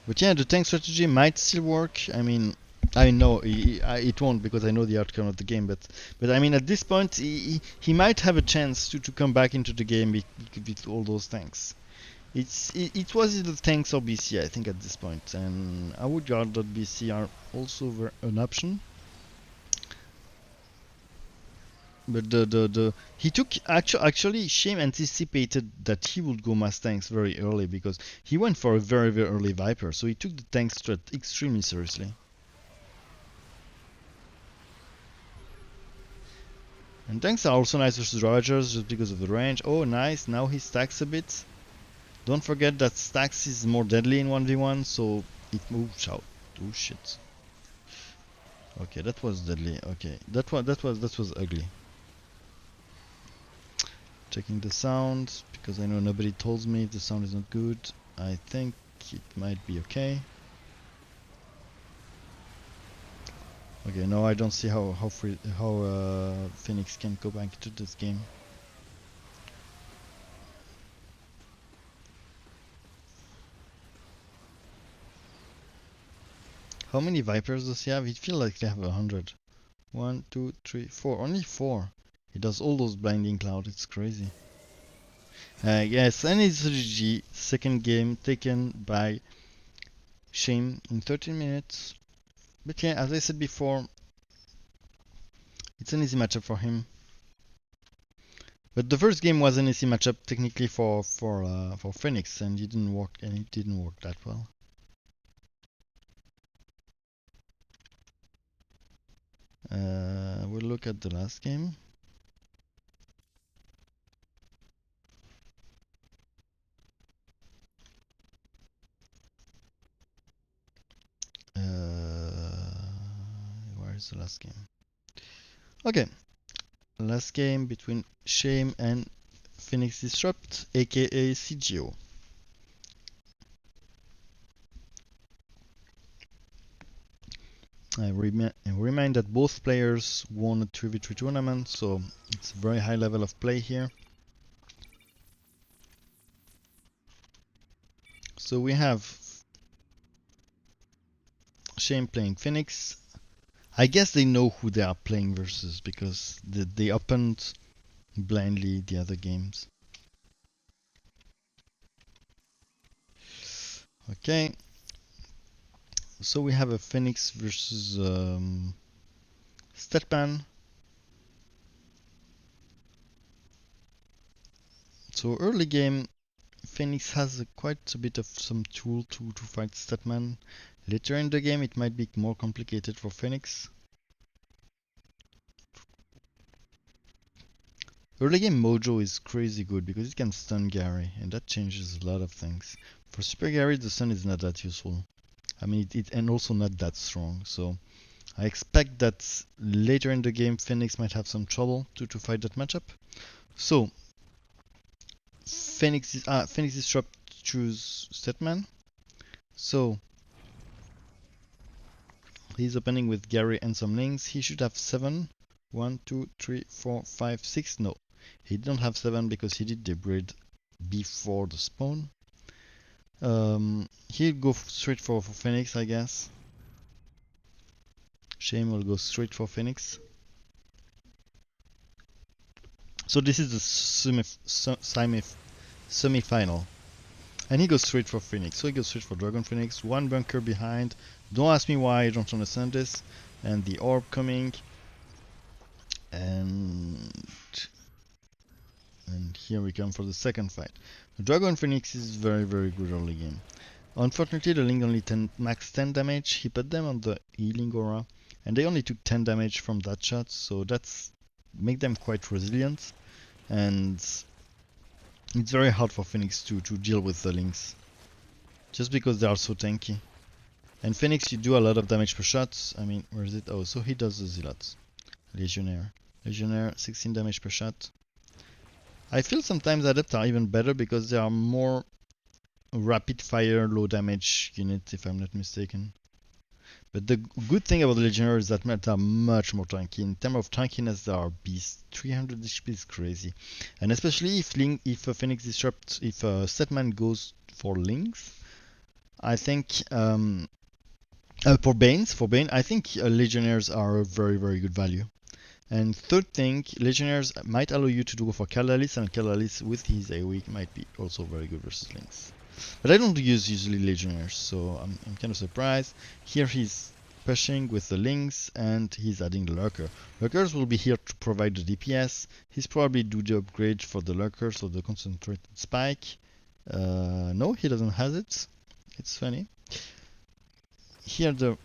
But yeah, the tank strategy might still work. I mean, I know it won't because I know the outcome of the game. But I mean, at this point, he might have a chance to come back into the game with all those tanks. It was either tanks or BC, I think, at this point, and I would guard that BC are also an option. But he took actually Shame anticipated that he would go mass tanks very early because he went for a very early Viper, so he took the tank strat extremely seriously. And tanks are also nice versus Ravagers just because of the range. Oh nice, now he stacks a bit. Don't forget that stacks is more deadly in 1v1, so it moves out. Oh shit. Okay, that was deadly. Okay, that was ugly. Checking the sound, because I know nobody told me if the sound is not good. I think it might be okay. Okay, no, I don't see how Phoenix can go back into this game. How many Vipers does he have? It feels like they have 100. 1, 2, 3, 4. Only 4. He does all those blinding cloud. It's crazy. Yes, and it's GG. Second game taken by Shame in 13 minutes. But yeah, as I said before, it's an easy matchup for him. But the first game was an easy matchup technically for Phoenix, and it didn't work that well. We'll look at the last game. Where is the last game? Okay, last game between Shame and Phoenix Disrupt, aka CGO. I remind that both players won a 3v3 tournament, so it's a very high level of play here. So we have Shame playing Phoenix. I guess they know who they are playing versus because they opened blindly the other games. Okay. So we have a Phoenix versus Statman. So early game, Phoenix has quite a bit of some tool to fight Statman. Later in the game, it might be more complicated for Phoenix. Early game Mojo is crazy good because it can stun Gary, and that changes a lot of things. For Super Gary, the stun is not that useful. I mean, and also not that strong. So I expect that later in the game, Phoenix might have some trouble to fight that matchup. So Phoenix Disrupt choose Statman. So he's opening with Gary and some links. He should have 7. 1, 2, 3, 4, 5, 6. No, he didn't have 7 because he did the upgrade before the spawn. He'll go straight for Phoenix, I guess. Shame will go straight for Phoenix. So this is the semi-final. And he goes straight for Phoenix. So he goes straight for Dragon Phoenix. One bunker behind. Don't ask me why, I don't understand this. And the orb coming. And here we come for the second fight. Dragon Phoenix is very, very good early game. Unfortunately, the Link only max 10 damage. He put them on the healing aura, and they only took 10 damage from that shot, so that's make them quite resilient. And it's very hard for Phoenix to deal with the Links, just because they are so tanky. And Phoenix, you do a lot of damage per shot. I mean, where is it? Oh, so he does the Zealot. Legionnaire. Legionnaire, 16 damage per shot. I feel sometimes Adept are even better because they are more rapid fire, low damage unit, if I'm not mistaken. But the good thing about the Legionnaire is that they are much more tanky. In terms of tankiness, they are beasts. 300 HP is crazy. And especially if a Phoenix Disrupt, if a Setman goes for Links, I think for Bane, I think Legionnaires are a very, very good value. And third thing, Legionnaires might allow you to go for Calalis, and Calalis with his AoE might be also very good versus Links. But I don't use usually Legionnaires, so I'm kind of surprised. Here he's pushing with the Links, and he's adding the Lurker. Lurkers will be here to provide the DPS. He's probably do the upgrade for the Lurker, so the concentrated spike. No, he doesn't have it. It's funny. Here the...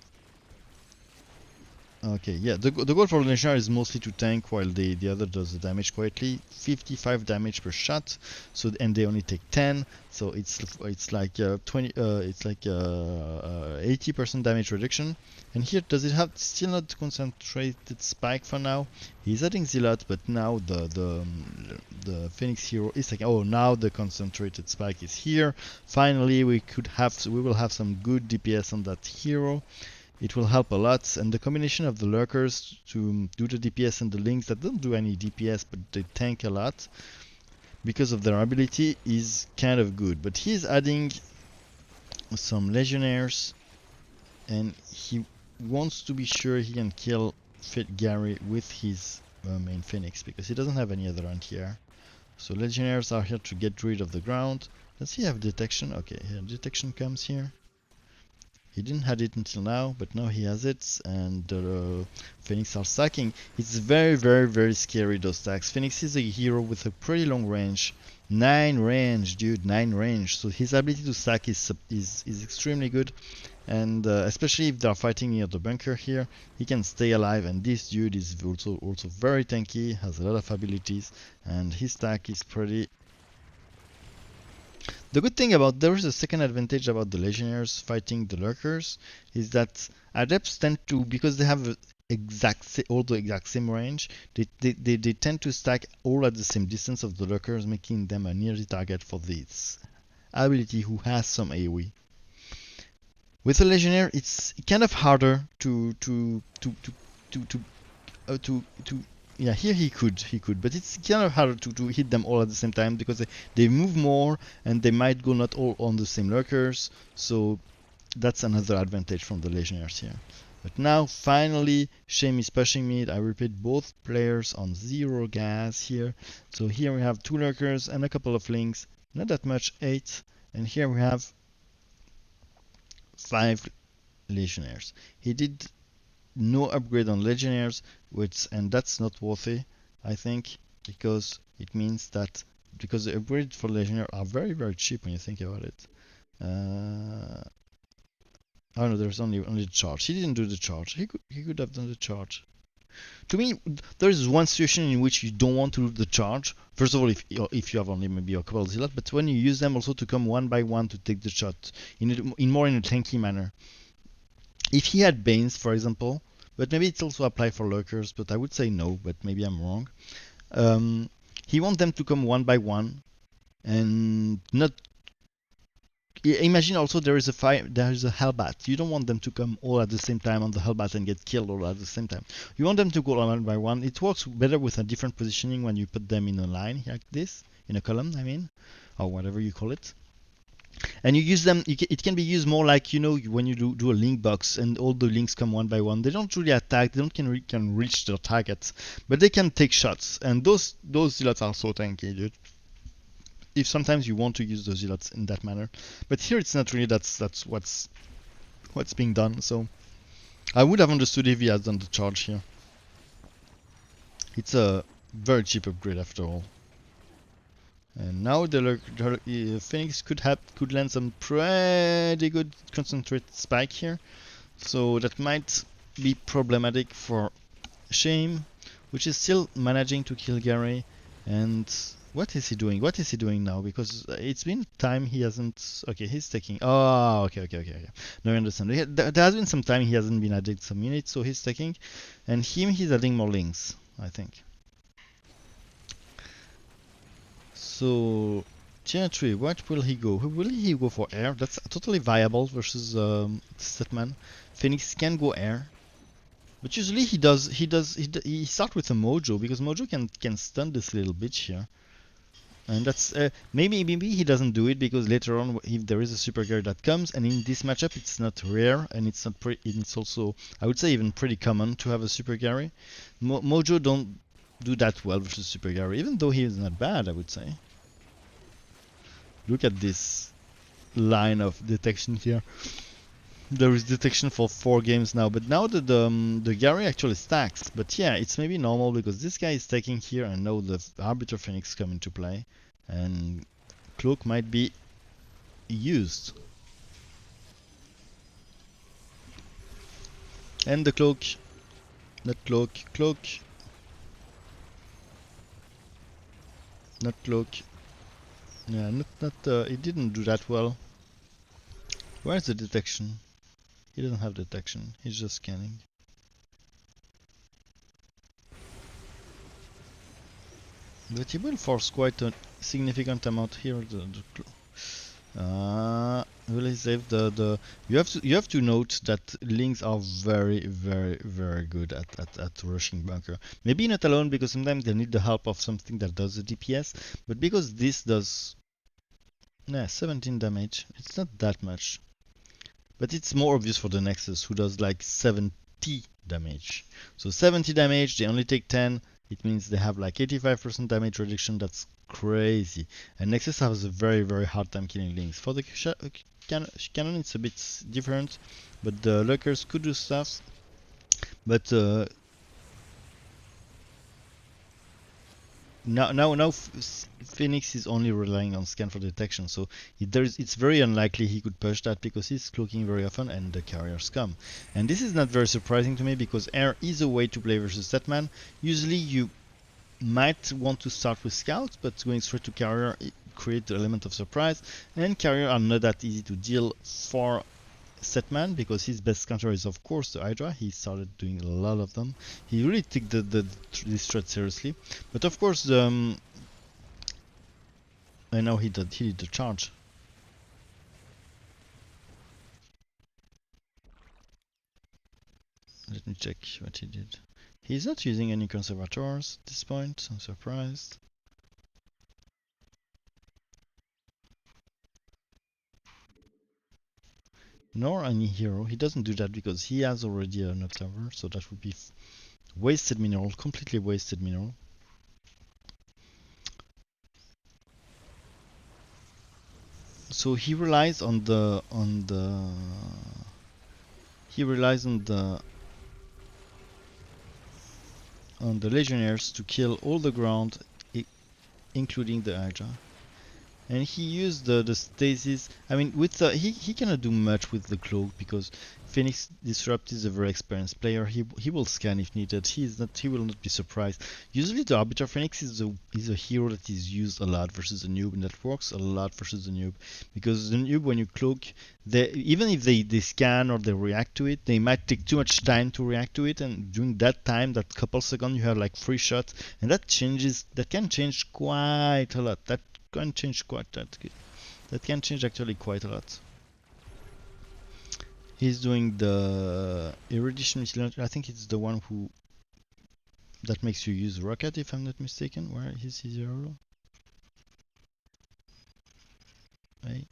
Okay, yeah, the goal for the Legionnaire is mostly to tank while the other does the damage quietly. 55 damage per shot, so and they only take 10, so it's like 80% damage reduction. And here, does it have still not concentrated spike for now? He's adding Zealot, but now the Phoenix hero is like, oh, now the concentrated spike is here. Finally, we will have some good DPS on that hero. It will help a lot, and the combination of the Lurkers to do the DPS and the Links that don't do any DPS but they tank a lot because of their ability is kind of good. But he's adding some Legionnaires, and he wants to be sure he can kill Gary with his main Phoenix because he doesn't have any other anti-air. So Legionnaires are here to get rid of the ground. Does he have detection? Okay, here detection comes here. He didn't have it until now, but now he has it, and Phoenix are stacking. It's very, very, very scary, those stacks. Phoenix is a hero with a pretty long range. 9 range, dude, 9 range. So his ability to stack is extremely good. And especially if they're fighting near the bunker here, he can stay alive. And this dude is also very tanky, has a lot of abilities, and his stack is pretty... The good thing there is a second advantage about the Legionnaires fighting the Lurkers, is that Adepts tend to, because they have all the exact same range, they tend to stack all at the same distance of the Lurkers, making them an easy target for this ability who has some AoE. With a Legionnaire, it's kind of harder yeah, here he could, but it's kind of hard to hit them all at the same time because they move more and they might go not all on the same Lurkers, so that's another advantage from the Legionnaires here. But now, finally, Shame is pushing mid. I repeat, both players on 0 gas here. So here we have 2 Lurkers and a couple of Links, not that much, 8, and here we have 5 Legionnaires. He did no upgrade on Legionnaires, and that's not worthy, I think, because it means that because the upgrades for Legionnaire are very, very cheap when you think about it. Oh no, there's only the charge. He didn't do the charge. He could have done the charge. To me, there is one situation in which you don't want to do the charge. First of all, if you have only maybe a couple of Zealot, but when you use them also to come one by one to take the shot in more in a tanky manner. If he had Banes, for example, but maybe it's also applied for Lurkers, but I would say no, but maybe I'm wrong. He wants them to come one by one, and not... Imagine also there is a Hellbat. You don't want them to come all at the same time on the Hellbat and get killed all at the same time. You want them to go one by one. It works better with a different positioning when you put them in a line like this, in a column, I mean, or whatever you call it. And you use them, it can be used more like, you know, when you do a link box and all the links come one by one. They don't really attack, they can reach their targets, but they can take shots. And those Zealots are so tanky, dude. if sometimes you want to use the zealots in that manner, but here it's not really that's what's being done. So I would have understood if he had done the charge here. It's a very cheap upgrade after all. And now the Phoenix could land some pretty good concentrate spike here, so that might be problematic for Shame, which is still managing to kill Gary. And what is he doing? What is he doing now? Because it's been time he hasn't. Okay, he's taking. Oh, okay. No, I understand. There has been some time he hasn't been adding some units, so he's taking, and he's adding more links, I think. So, Tier 3, what will he go? Will he go for air? That's totally viable versus Setman. Phoenix can go air, but usually he starts with a Mojo because Mojo can stun this little bitch here, and that's maybe he doesn't do it because later on if there is a super Gary that comes, and in this matchup it's not rare and it's not it's also, I would say, even pretty common to have a super Gary. Mojo don't do that well versus super Gary, even though he is not bad, I would say. Look at this line of detection here. There is detection for 4 games now, but now the Gary actually stacks. But yeah, it's maybe normal because this guy is taking here, and now the Arbiter Phoenix come into play, and Cloak might be used. And the Cloak, not Cloak, Cloak, not Cloak. Yeah, not. It didn't do that well. Where's the detection? He doesn't have detection. He's just scanning. But he will force quite a significant amount here. Will he save the? You have to note that links are very good at rushing bunker. Maybe not alone because sometimes they need the help of something that does the DPS, but because this does 17 damage, it's not that much. But it's more obvious for the Nexus, who does like 70 damage. So 70 damage, they only take 10. It means they have like 85% damage reduction. That's crazy. And Nexus has a very hard time killing links. For the cannon, it's a bit different, but the lurkers could do stuff. But now Phoenix is only relying on scan for detection, so it's very unlikely he could push that because he's cloaking very often and the carriers come. And this is not very surprising to me because air is a way to play versus Setman. Usually you might want to start with scouts, but going straight to carrier creates the element of surprise, and carrier are not that easy to deal for Setman because his best counter is of course the Hydra. He started doing a lot of them. He really took this threat seriously, but of course I know he did the charge. Let me check what he did. He's not using any conservators at this point. I'm surprised. Nor any hero. He doesn't do that because he has already an observer, so that would be wasted mineral, completely wasted mineral. So he relies on the legionnaires to kill all the ground, including the Hydra. And he used the stasis. I mean, with he cannot do much with the cloak because Phoenix Disrupt is a very experienced player. He will scan if needed. He will not be surprised. Usually the Arbiter Phoenix is a hero that is used a lot versus the noob, and that works a lot versus the noob because the noob, when you cloak, even if they scan or they react to it, they might take too much time to react to it, and during that time, that couple seconds, you have like 3 shots, and that can change quite a lot. That can change that can change actually quite a lot. He's doing the erudition missile. I think it's the one that makes you use rocket, if I'm not mistaken. Where is his hero? Hey.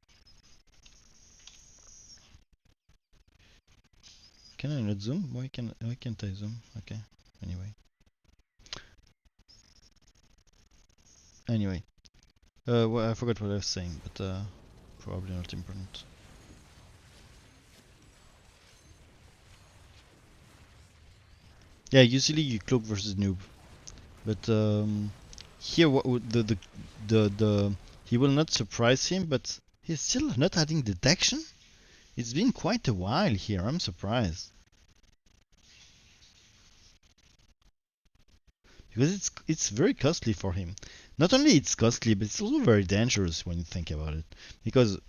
Can I not zoom? Why can't I zoom? Okay. Anyway. Well, I forgot what I was saying, but probably not important. Yeah, usually you cloak versus noob, but here what would the he will not surprise him, but he's still not adding detection. It's been quite a while here. I'm surprised because it's very costly for him. Not only it's costly, but it's also very dangerous when you think about it. Because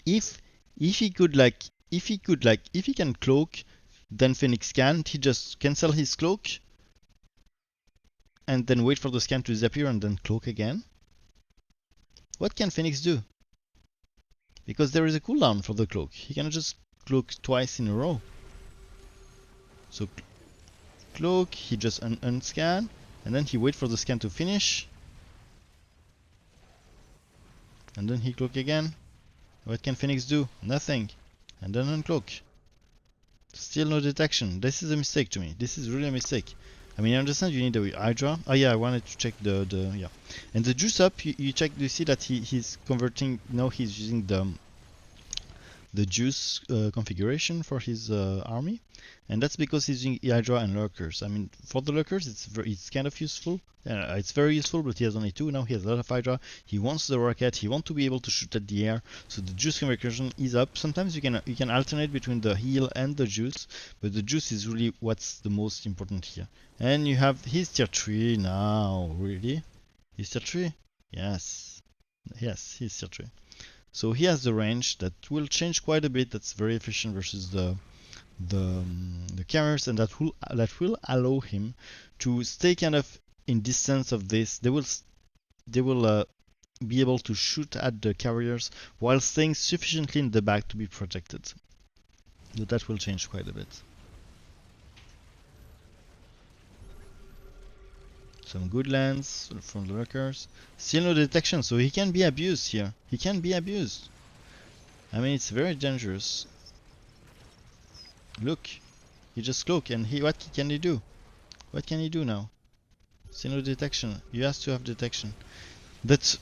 if if he could like if he can cloak, then Phoenix can't. He just cancel his cloak and then wait for the scan to disappear and then cloak again. What can Phoenix do? Because there is a cooldown for the cloak. He cannot just cloak twice in a row. So cloak, he just unscan, and then he wait for the scan to finish, and then he cloak again. What can Phoenix do? Nothing. And then uncloak. Still no detection. This is a mistake to me. This is really a mistake. I mean, I understand you need a Hydra. Oh yeah, I wanted to check the yeah. And the juice up, you check. You see that he's converting. Now he's using the juice configuration for his army, and that's because he's using Hydra and lurkers. I mean, for the lurkers, it's kind of useful. It's very useful, but he has only 2 now. He has a lot of Hydra. He wants the rocket. He wants to be able to shoot at the air. So the juice conversion is up. Sometimes you can alternate between the heal and the juice, but the juice is really what's the most important here. And you have his tier 3 now. Really, his tier 3? Yes, yes, he's tier 3. So he has the range that will change quite a bit. That's very efficient versus the carriers, and that will allow him to stay kind of in distance of this. They will be able to shoot at the carriers while staying sufficiently in the back to be protected. So that will change quite a bit. Some good lands from the lurkers. Still no detection, so he can be abused here. He can be abused. I mean, it's very dangerous. Look, he just cloak, and what can he do? What can he do now? Still no detection. You have to have detection. That's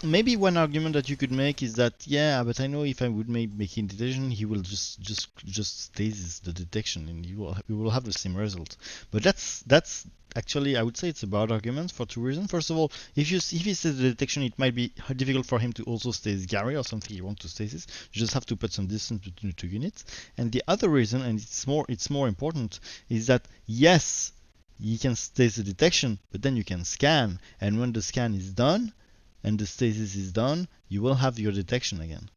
maybe one argument that you could make is that yeah, but I know if I would make making detection, he will just stasis the detection, and we will have the same result. But that's actually, I would say it's a bad argument for 2 reasons. First of all, if he says the detection, it might be difficult for him to also stasis Gary or something he wants to stasis. You just have to put some distance between the 2 units. And the other reason, and it's more important, is that yes, you can stasis the detection, but then you can scan, and when the scan is done and the stasis is done, you will have your detection again.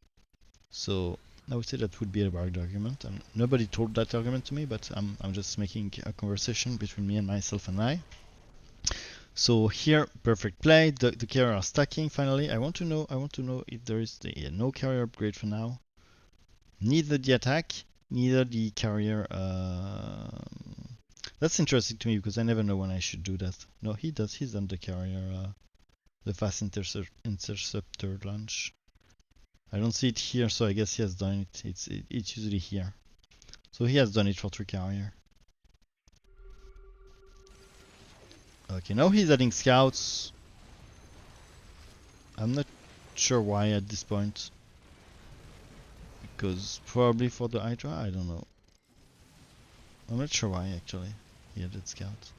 So I would say that would be a bad argument. Nobody told that argument to me, but I'm just making a conversation between me and myself and I. So here, perfect play. The carrier are stacking finally. I want to know if there is no carrier upgrade for now. Neither the attack, neither the carrier. That's interesting to me because I never know when I should do that. No, he does. He's done the carrier. The fast interceptor launch. I don't see it here, so I guess he has done it. It's usually here. So he has done it for 3 carrier. Okay, now he's adding scouts. I'm not sure why at this point. Because probably for the Hydra, I don't know. I'm not sure why actually he added scouts.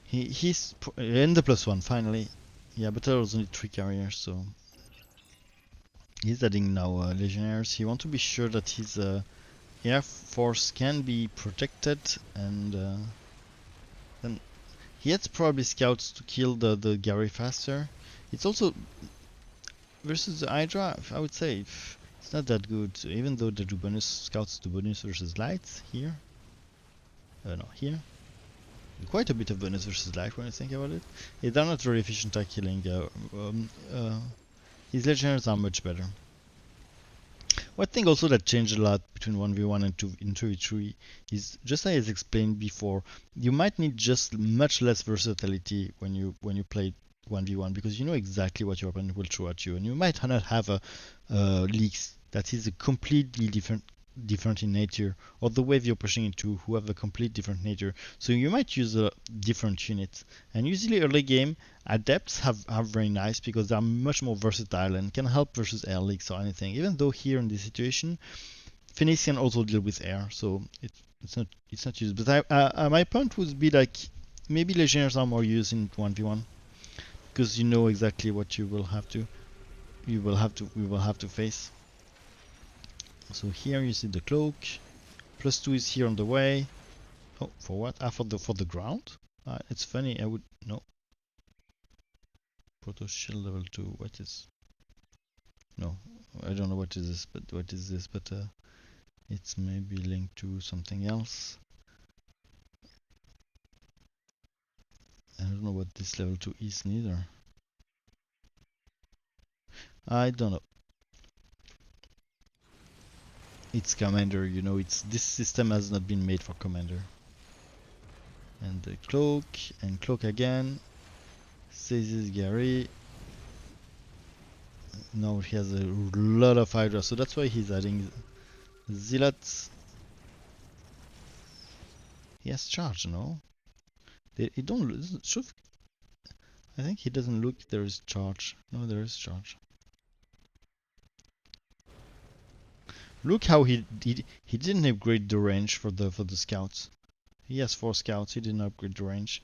He's in the +1 finally. Yeah, but there was only 3 carriers, so he's adding now legionnaires. He wants to be sure that his air force can be protected, and then he has probably scouts to kill the Gary faster. It's also versus the Hydra. I would say it's not that good, even though they do bonus scouts to bonus versus lights here. No, here. Quite a bit of bonus versus life when you think about it. Yeah, they're not very efficient at killing. His legionnaires are much better. One thing also that changed a lot between 1v1 and 2v3 is, just as I explained before, you might need just much less versatility when you play 1v1, because you know exactly what your opponent will throw at you, and you might not have a leaks that is a completely different different in nature, or the wave you're pushing into who have a complete different nature. So you might use a different units. And usually early game, adepts are very nice because they are much more versatile and can help versus air leaks or anything. Even though here in this situation, Phoenix can also deal with air, so it's not used. But my point would be like maybe Legionnaires are more used in 1v1 because you know exactly what you will have to we will have to face. So here you see the cloak. +2 is here on the way. Oh, for what? Ah, for the ground? It's funny. I would no. Proto shield level 2. What is? No, I don't know what is this. But what is this? But it's maybe linked to something else. I don't know what this level 2 is neither. I don't know. It's commander, you know, it's this system has not been made for commander. And the cloak, and cloak again. Stasis Gary. Now he has a lot of Hydra, so that's why he's adding Zealots. He has charge, no? He don't should. I think he doesn't look. There is charge. No, there is charge. Look how he didn't upgrade the range for the scouts. He has 4 scouts. He didn't upgrade the range.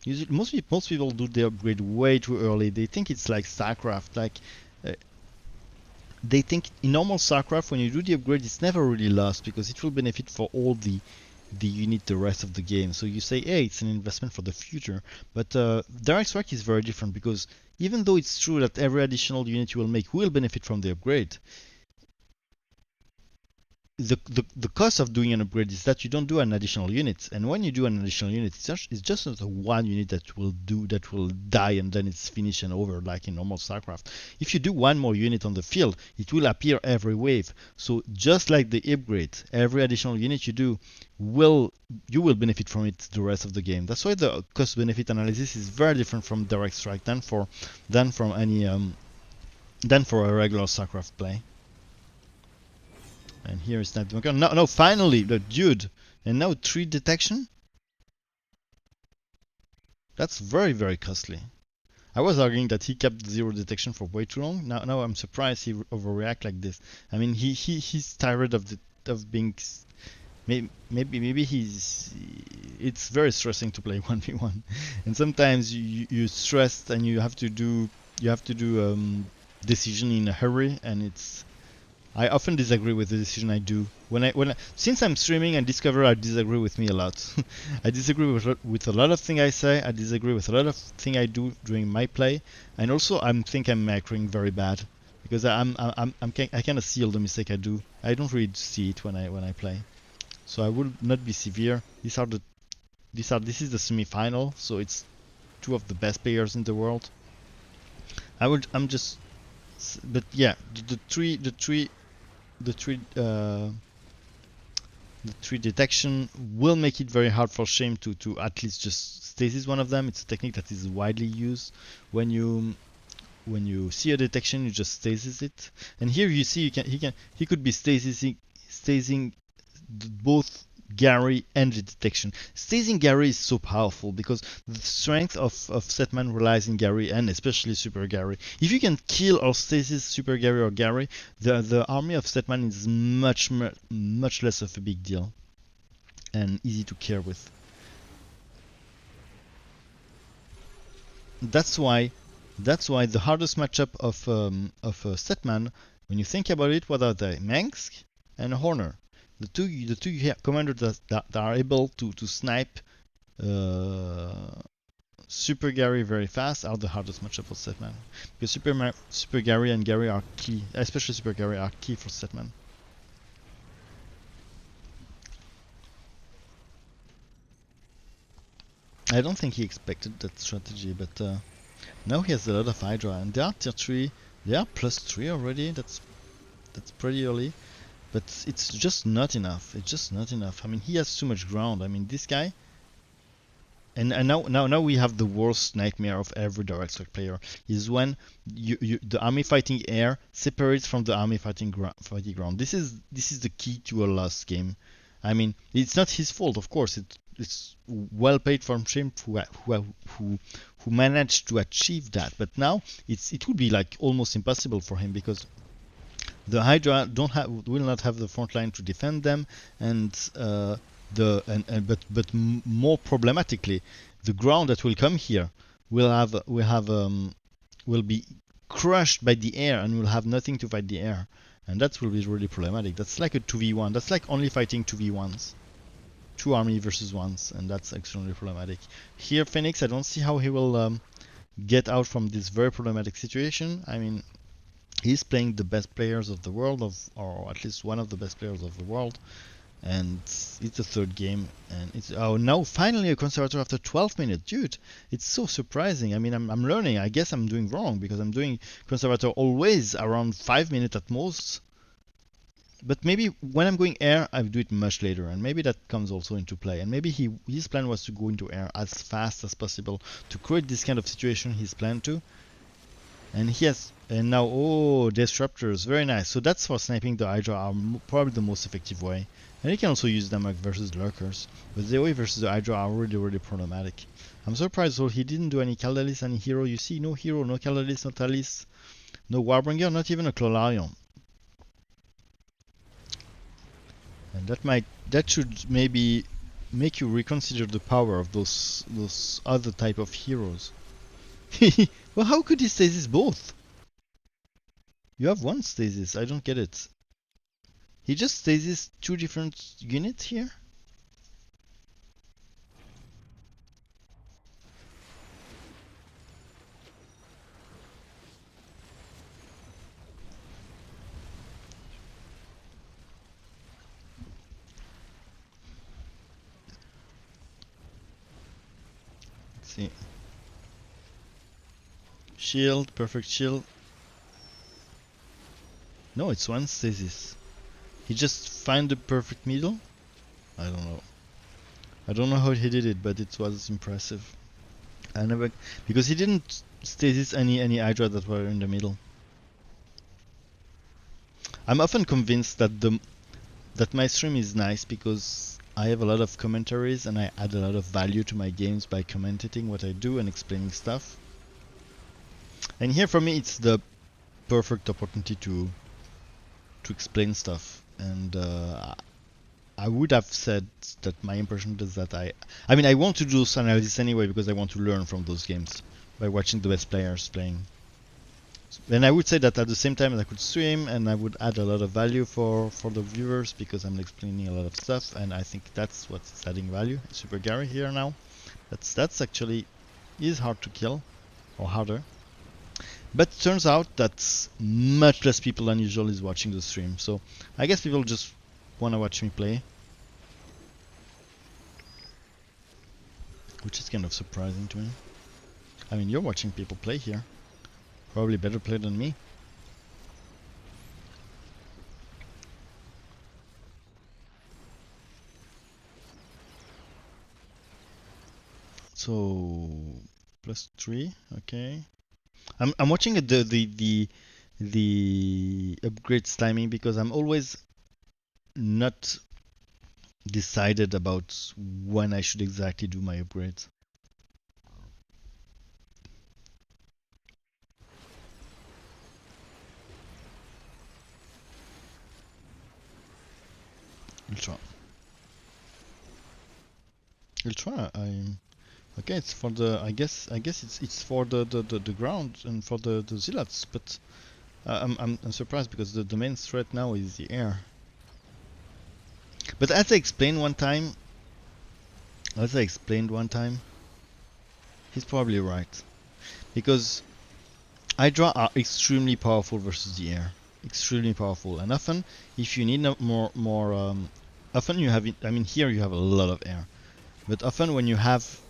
Usually, most people do the upgrade way too early. They think it's like StarCraft. Like they think in normal StarCraft, when you do the upgrade, it's never really lost because it will benefit for all the unit the rest of the game. So you say, hey, it's an investment for the future. But Direct Strike is very different because even though it's true that every additional unit you will make will benefit from the upgrade, the cost of doing an upgrade is that you don't do an additional unit, and when you do an additional unit, it's just not a one unit that will die and then it's finished and over like in normal StarCraft. If you do one more unit on the field, it will appear every wave. So just like the upgrade, every additional unit you do you will benefit from it the rest of the game. That's why the cost benefit analysis is very different from Direct Strike than for any than for a regular StarCraft play. And here is Snipe the Bunker. No, finally, the dude. And now 3 detection? That's very, very costly. I was arguing that he kept 0 detection for way too long. Now I'm surprised he overreact like this. I mean, he's tired of being. Maybe he's. It's very stressing to play 1v1, and sometimes you're stressed and you have to do decision in a hurry, and it's. I often disagree with the decision I do. Since I'm streaming and Discover, I disagree with me a lot. I disagree with a lot of things I say. I disagree with a lot of things I do during my play, and also I think I'm macroing very bad because I kind of see all the mistake I do. I don't really see it when I play, so I will not be severe. This is the semi-final, so it's 2 of the best players in the world. But yeah, the three detection will make it very hard for Shame to at least just stasis one of them. It's a technique that is widely used. When you see a detection, you just stasis it. And here you see he could be stasing both Gary and the detection. Stasing Gary is so powerful because the strength of Setman relies in Gary and especially Super Gary. If you can kill or stasis Super Gary or Gary, the army of Setman is much less of a big deal and easy to care with. That's why the hardest matchup of Setman, when you think about it, what are they? Mengsk and Horner. The two commanders that are able to snipe Super Gary very fast are the hardest matchup for Setman. Because Super Gary and Gary are key, especially Super Gary are key for Setman. I don't think he expected that strategy, but now he has a lot of Hydra and they are tier 3. They are +3 already. That's pretty early. But it's just not enough. It's just not enough. I mean, he has too much ground. I mean, this guy, And now we have the worst nightmare of every direct strike player is when the army fighting air separates from the army fighting ground. This is the key to a lost game. I mean, it's not his fault, of course. It's well paid from Shrimp who managed to achieve that. But now it would be like almost impossible for him because the Hydra will not have the front line to defend them, and more problematically, the ground that will come here will be crushed by the air and will have nothing to fight the air, and that will be really problematic. That's like a 2v1. That's like only fighting 2v1s, two army versus ones, and that's extremely problematic. Here, Phoenix, I don't see how he will get out from this very problematic situation. I mean, he's playing the best players of the world, or at least one of the best players of the world, and it's the third game, and it's now finally a conservator after 12 minutes, dude. It's so surprising. I mean, I'm learning. I guess I'm doing wrong because I'm doing conservator always around 5 minutes at most. But maybe when I'm going air, I do it much later, and maybe that comes also into play. And maybe his plan was to go into air as fast as possible to create this kind of situation he's planned to. And he has, and now, oh, disruptors, very nice. So that's for sniping the Hydra are probably the most effective way. And you can also use them versus lurkers. But the way versus the Hydra are really, really problematic. I'm surprised though he didn't do any Caldalis, any hero. You see, no hero, no Caldalis, no Talis, no Warbringer, not even a Clolarion. And that should maybe make you reconsider the power of those other type of heroes. Well, how could he stasis both? You have one stasis, I don't get it. He just stasis two different units here? Let's see. Shield, perfect shield. No, it's one stasis. He just find the perfect middle? I don't know. I don't know how he did it, but it was impressive. I never, because he didn't stasis any Hydra that were in the middle. I'm often convinced that my stream is nice because I have a lot of commentaries and I add a lot of value to my games by commentating what I do and explaining stuff. And here for me it's the perfect opportunity to explain stuff, and I would have said that my impression is that I mean I want to do this analysis anyway because I want to learn from those games by watching the best players playing. And I would say that at the same time I could stream and I would add a lot of value for the viewers because I'm explaining a lot of stuff, and I think that's what's adding value. Super Gary here now. That's actually is hard to kill, or harder. But it turns out that much less people than usual is watching the stream, so I guess people just want to watch me play. Which is kind of surprising to me. I mean, you're watching people play here. Probably better play than me. So +3, okay. I'm watching the upgrades timing because I'm always not decided about when I should exactly do my upgrades. Ultra. Okay. It's for the. I guess it's for the ground and for the zealots, but I'm surprised because the main threat now is the air. But as I explained one time, he's probably right, because Hydra are extremely powerful versus the air, extremely powerful, and often if you need more, often you have it. I mean, here you have a lot of air, but often when you have,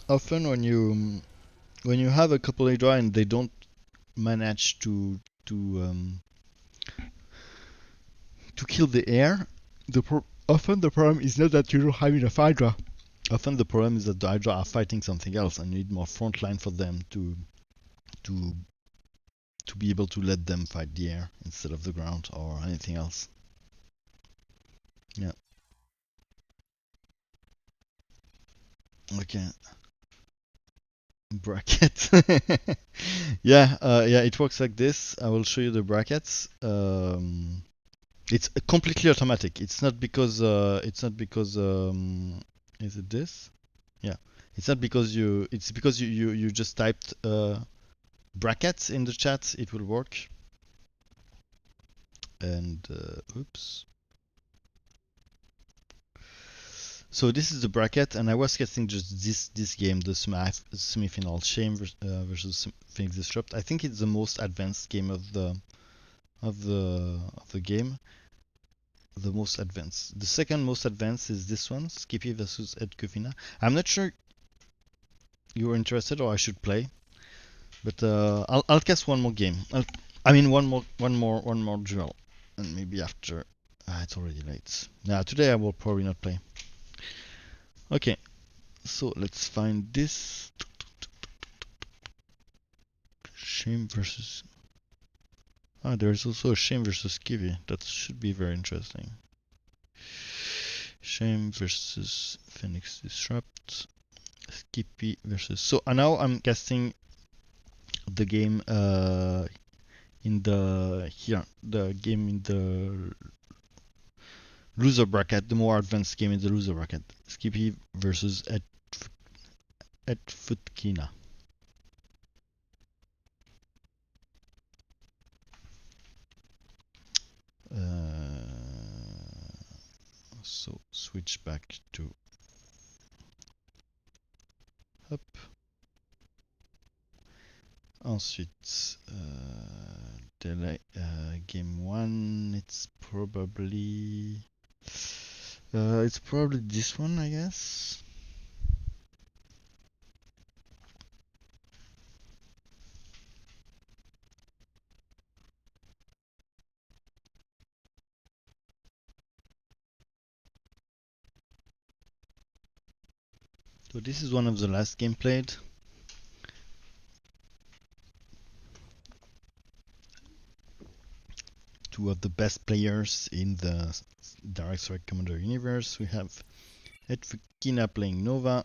when you have a couple Hydra and they don't manage to kill the air, Often the problem is not that you don't have enough Hydra. Often the problem is that the Hydra are fighting something else and you need more front line for them to be able to let them fight the air instead of the ground or anything else. Yeah. Okay. Bracket. Yeah, yeah, it works like this. I will show you the brackets. It's completely automatic. It's not because is it this? Yeah. It's not because you it's because you just typed brackets in the chat, it will work. And oops. So this is the bracket, and I was guessing just this game, the semi-final, Shame versus Phoenix Disrupt. I think it's the most advanced game of the game. The most advanced. The second most advanced is this one, Skippy versus Ed Kufina. I'm not sure you're interested or I should play, but I'll cast one more game. I mean one more duel, and maybe after. It's already late. Now today I will probably not play. Okay, so let's find this. Shame versus. Ah, there's also a Shame versus Kiwi. That should be very interesting. Shame versus Phoenix Disrupt. Skippy versus. So now I'm casting the game in the game in the loser bracket, the more advanced game in the loser bracket. Skippy versus Ed Futkina. So switch back to hop. Ensuite, delay game 1. It's probably this one, I guess. So this is one of the last game played. Two of the best players in the Direct Strike Commander universe. We have Ed Futkina playing Nova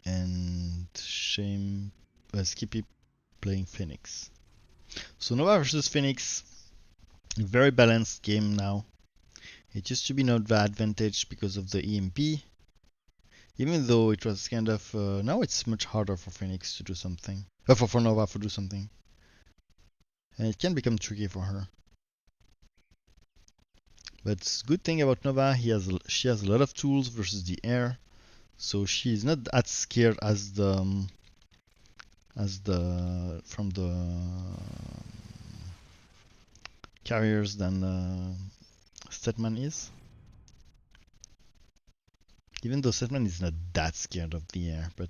and Skippy playing Phoenix. So Nova versus Phoenix, very balanced game now. It used to be Nova advantage because of the EMP, even though it was kind of now it's much harder for Phoenix to do something, for Nova to do something, and it can become tricky for her. But good thing about Nova, she has a lot of tools versus the air, so she's not as scared as the from the carriers than Statman is. Even though Statman is not that scared of the air, but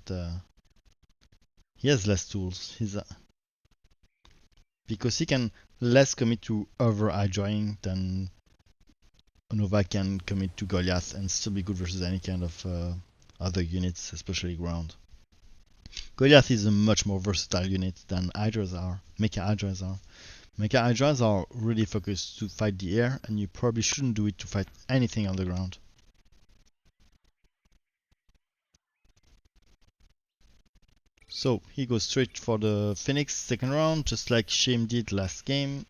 he has less tools. Because he can less commit to over Hydraing than Nova can commit to Goliath and still be good versus any kind of other units, especially ground. Goliath is a much more versatile unit than Hydras are, Mecha Hydras are. Mecha Hydras are really focused to fight the air, and you probably shouldn't do it to fight anything on the ground. So he goes straight for the Phoenix second round, just like Shame did last game.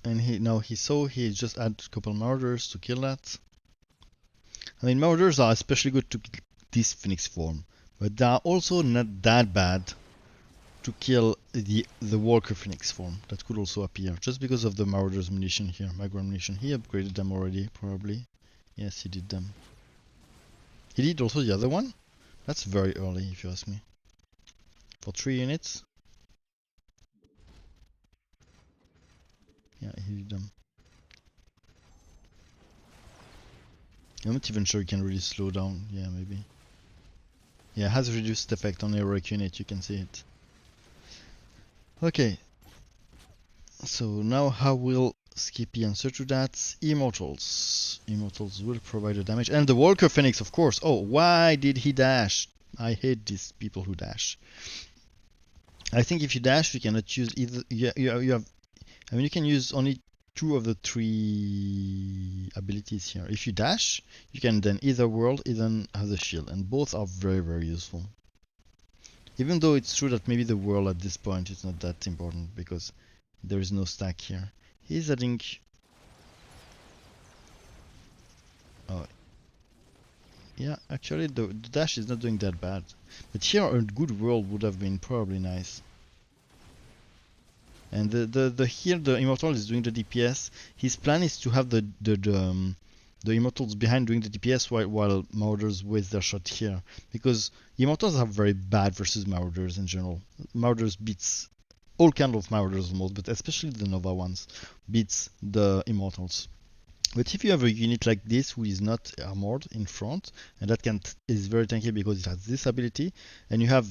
And he just add a couple murders to kill that. I mean, murders are especially good to kill this Phoenix form, but they are also not that bad to kill the Walker Phoenix form that could also appear, just because of the Marauders munition here, Migrant munition. He upgraded them already, probably. Yes, he did them. He did also the other one? That's very early, if you ask me. For 3 units? Yeah, he did them. I'm not even sure you can really slow down. Yeah, maybe. Yeah, it has reduced effect on heroic unit, you can see it. Okay. So now how will Skippy answer to that? Immortals. Immortals will provide the damage. And the Walker Phoenix, of course. Oh, why did he dash? I hate these people who dash. I think if you dash, you cannot use either. You have. I mean, you can use only 2 of the 3 abilities here. If you dash, you can then either whirl, either have the shield, and both are very, very useful. Even though it's true that maybe the whirl at this point is not that important because there is no stack here. He's adding. Oh, yeah. Actually, the dash is not doing that bad. But here, a good whirl would have been probably nice. And here the Immortal is doing the DPS. His plan is to have the Immortals behind doing the DPS while Marauders waste their shot here. Because Immortals are very bad versus Marauders in general. Marauders beats all kind of Marauders almost, but especially the Nova ones beats the Immortals. But if you have a unit like this who is not armored in front, and that is very tanky because it has this ability, and you have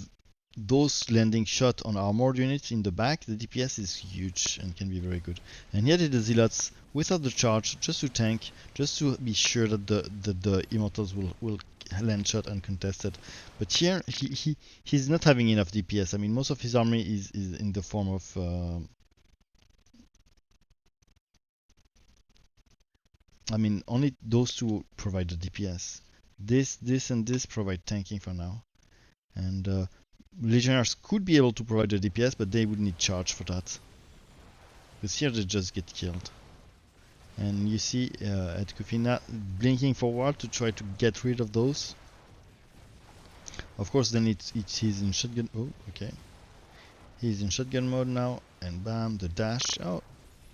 those landing shot on armored units in the back, the DPS is huge and can be very good. And here did the Zealots without the charge, just to tank, just to be sure that the Immortals will land shot uncontested. But here he's not having enough DPS. I mean, most of his army is in the form of I mean, only those 2 provide the DPS. This and this provide tanking for now. And Legionnaires could be able to provide the DPS, but they would need charge for that. Because here they just get killed. And you see Edkufina blinking forward to try to get rid of those. Of course, then he's in shotgun. Oh, okay. He's in shotgun mode now, and bam, the dash. Oh,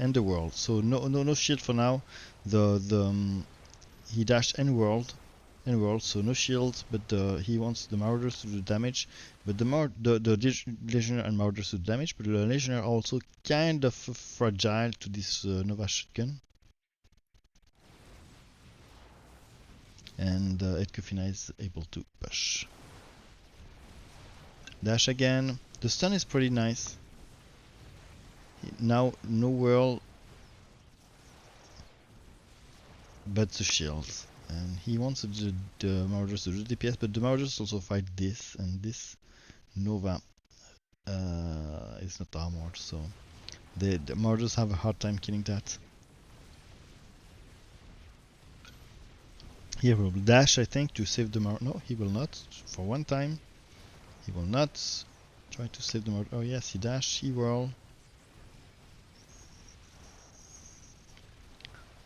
and the whirl. So no shield for now. He dashed and whirled. So no shield, but he wants the Marauders to do damage. But the Legionnaire and Marauders to do damage, but the Legionnaire are also kind of fragile to this Nova shotgun. And Edkufina is able to push. Dash again. The stun is pretty nice. Now no whirl, but the shields. And he wants the Marauders to do DPS, but the Marauders also fight this, and this Nova is not armored, so the Marauders have a hard time killing that. He will dash, I think, to save the Marauder. No, he will not. For one time, he will not try to save the Marauder. Oh yes, he dash, he whirl.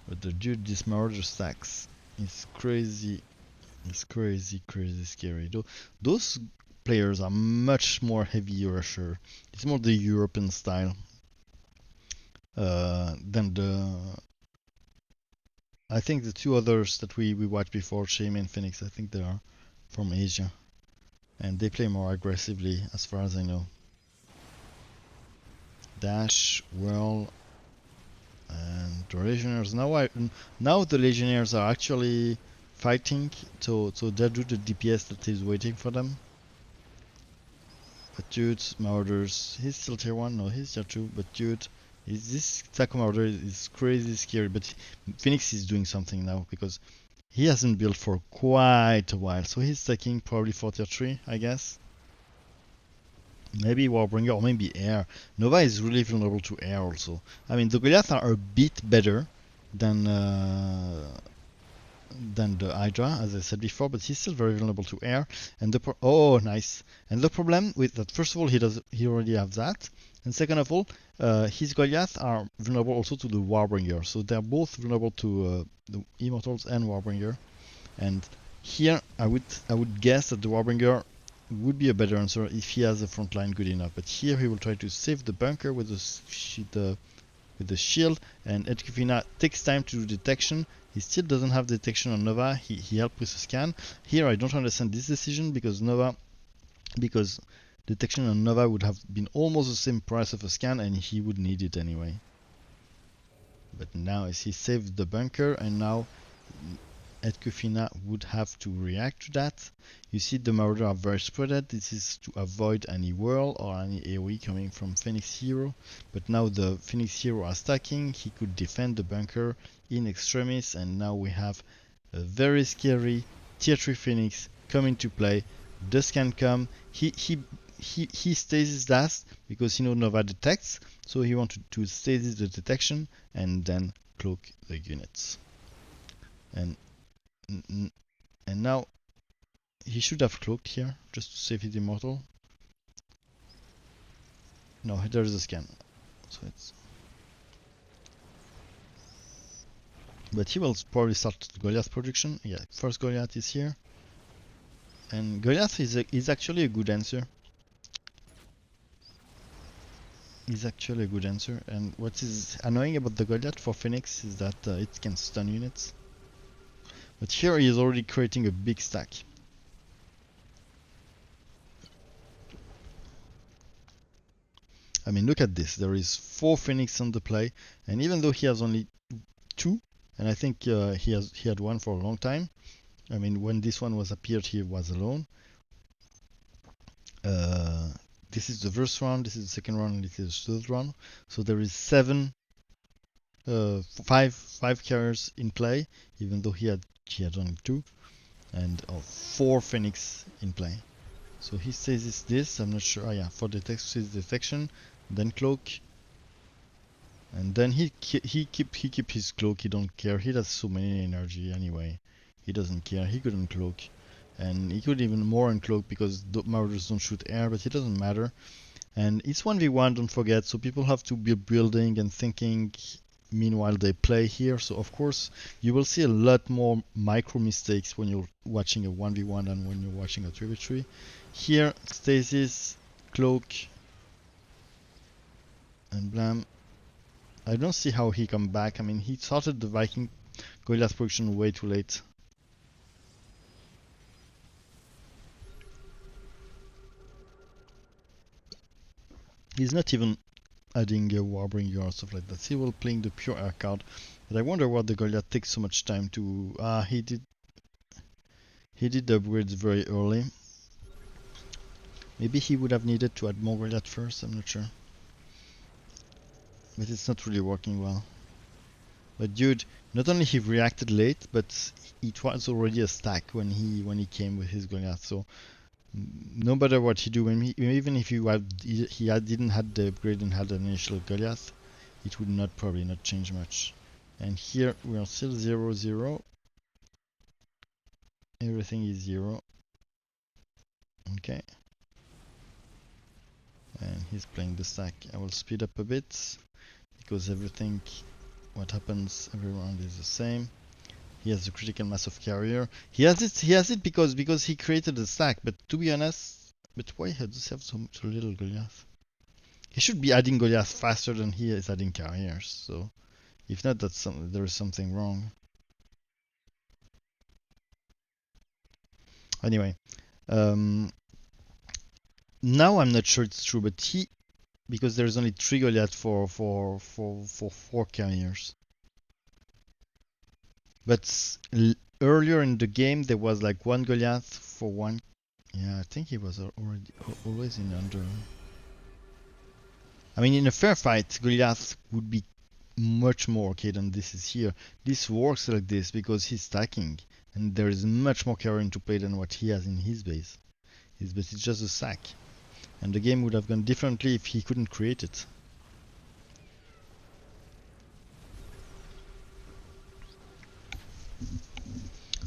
But the dude, this Marauder stacks. It's crazy. It's crazy scary. Those players are much more heavy rusher. It's more the European style than the. I think the 2 others that we watched before, Shame and Phoenix, I think they are from Asia, and they play more aggressively, as far as I know. Dash, whirl, and the Legionnaires. Now the Legionnaires are actually fighting, so they do the DPS that is waiting for them. But dude, Marauders, he's still tier 1, no, he's tier 2, but dude, this Taco Marauder is crazy scary, but Phoenix is doing something now, because he hasn't built for quite a while, so he's taking probably for tier 3, I guess. Maybe Warbringer, or maybe air. Nova is really vulnerable to air also. I mean, the Goliath are a bit better than the Hydra, as I said before, but he's still very vulnerable to air. And oh, nice. And the problem with that, first of all, he already has that, and second of all, his Goliath are vulnerable also to the Warbringer. So they're both vulnerable to the Immortals and Warbringer. And here, I would guess that the Warbringer would be a better answer if he has a front line good enough. But here he will try to save the bunker with the shield, and Edkufina takes time to do detection. He still doesn't have detection on Nova. He helped with the scan. Here I don't understand this decision because detection on Nova would have been almost the same price of a scan, and he would need it anyway. And now as he saved the bunker, and now Edkufina would have to react to that. You see the Marauder are very spreaded. This is to avoid any whirl or any AoE coming from Phoenix Hero. But now the Phoenix Hero are stacking. He could defend the bunker in extremis, and now we have a very scary tier 3 Phoenix come into play. Dusk can come. He stasis last because he knows Nova detects, so he wanted to stasis the detection and then cloak the units. And now he should have cloaked here just to save his immortal. No, there's a scan, so it's. But he will probably start Goliath production. Yeah, first Goliath is here, and Goliath is actually a good answer. Is actually a good answer. And what is annoying about the Goliath for Phoenix is that it can stun units. But here he is already creating a big stack. I mean, look at this. There is 4 Phoenix on the play, and even though he has only 2, and I think he had one for a long time. I mean, when this one was appeared, he was alone. This is the first round, this is the second round, and this is the third round. So there is 5 carriers in play, even though he had only 2, and 4 Phoenix in play. So he says this. I'm not sure. Oh yeah, for the detection, then cloak, and then he keep his cloak. He don't care. He has so many energy anyway. He doesn't care. He couldn't cloak. And he could even more uncloak because the Marauders don't shoot air, but it doesn't matter. And it's 1v1, don't forget, so people have to be building and thinking meanwhile they play here. So of course you will see a lot more micro mistakes when you're watching a 1v1 than when you're watching a 3v3. Here, stasis, cloak, and blam. I don't see how he come back. I mean, he started the Viking Goliath production way too late. He's not even adding a Warbringer or stuff like that. He will playing the pure air card. But I wonder why the Goliath takes so much time to. He did the upgrades very early. Maybe he would have needed to add more Goliath first. I'm not sure. But it's not really working well. But dude, not only he reacted late, but it was already a stack when he came with his Goliath. So no matter what he do, even if he didn't have the upgrade and had an initial Goliath, it would probably not change much. And here we are still 0-0. Everything is 0. Okay. And he's playing the stack. I will speed up a bit because everything, what happens every round is the same. He has the critical mass of carrier. He has it because he created the stack. But to be honest, why does he have so little Goliath? He should be adding Goliath faster than he is adding carriers. So if not, there is something wrong. Anyway, now I'm not sure it's true, but because there's only 3 Goliath for 4 carriers. But earlier in the game there was like 1 Goliath for 1. Yeah, I think he was always in under. I mean, in a fair fight, Goliath would be much more okay than this is here. This works like this because he's stacking, and there is much more carrier to play than what he has in his base. His base is just a sack, and the game would have gone differently if he couldn't create it.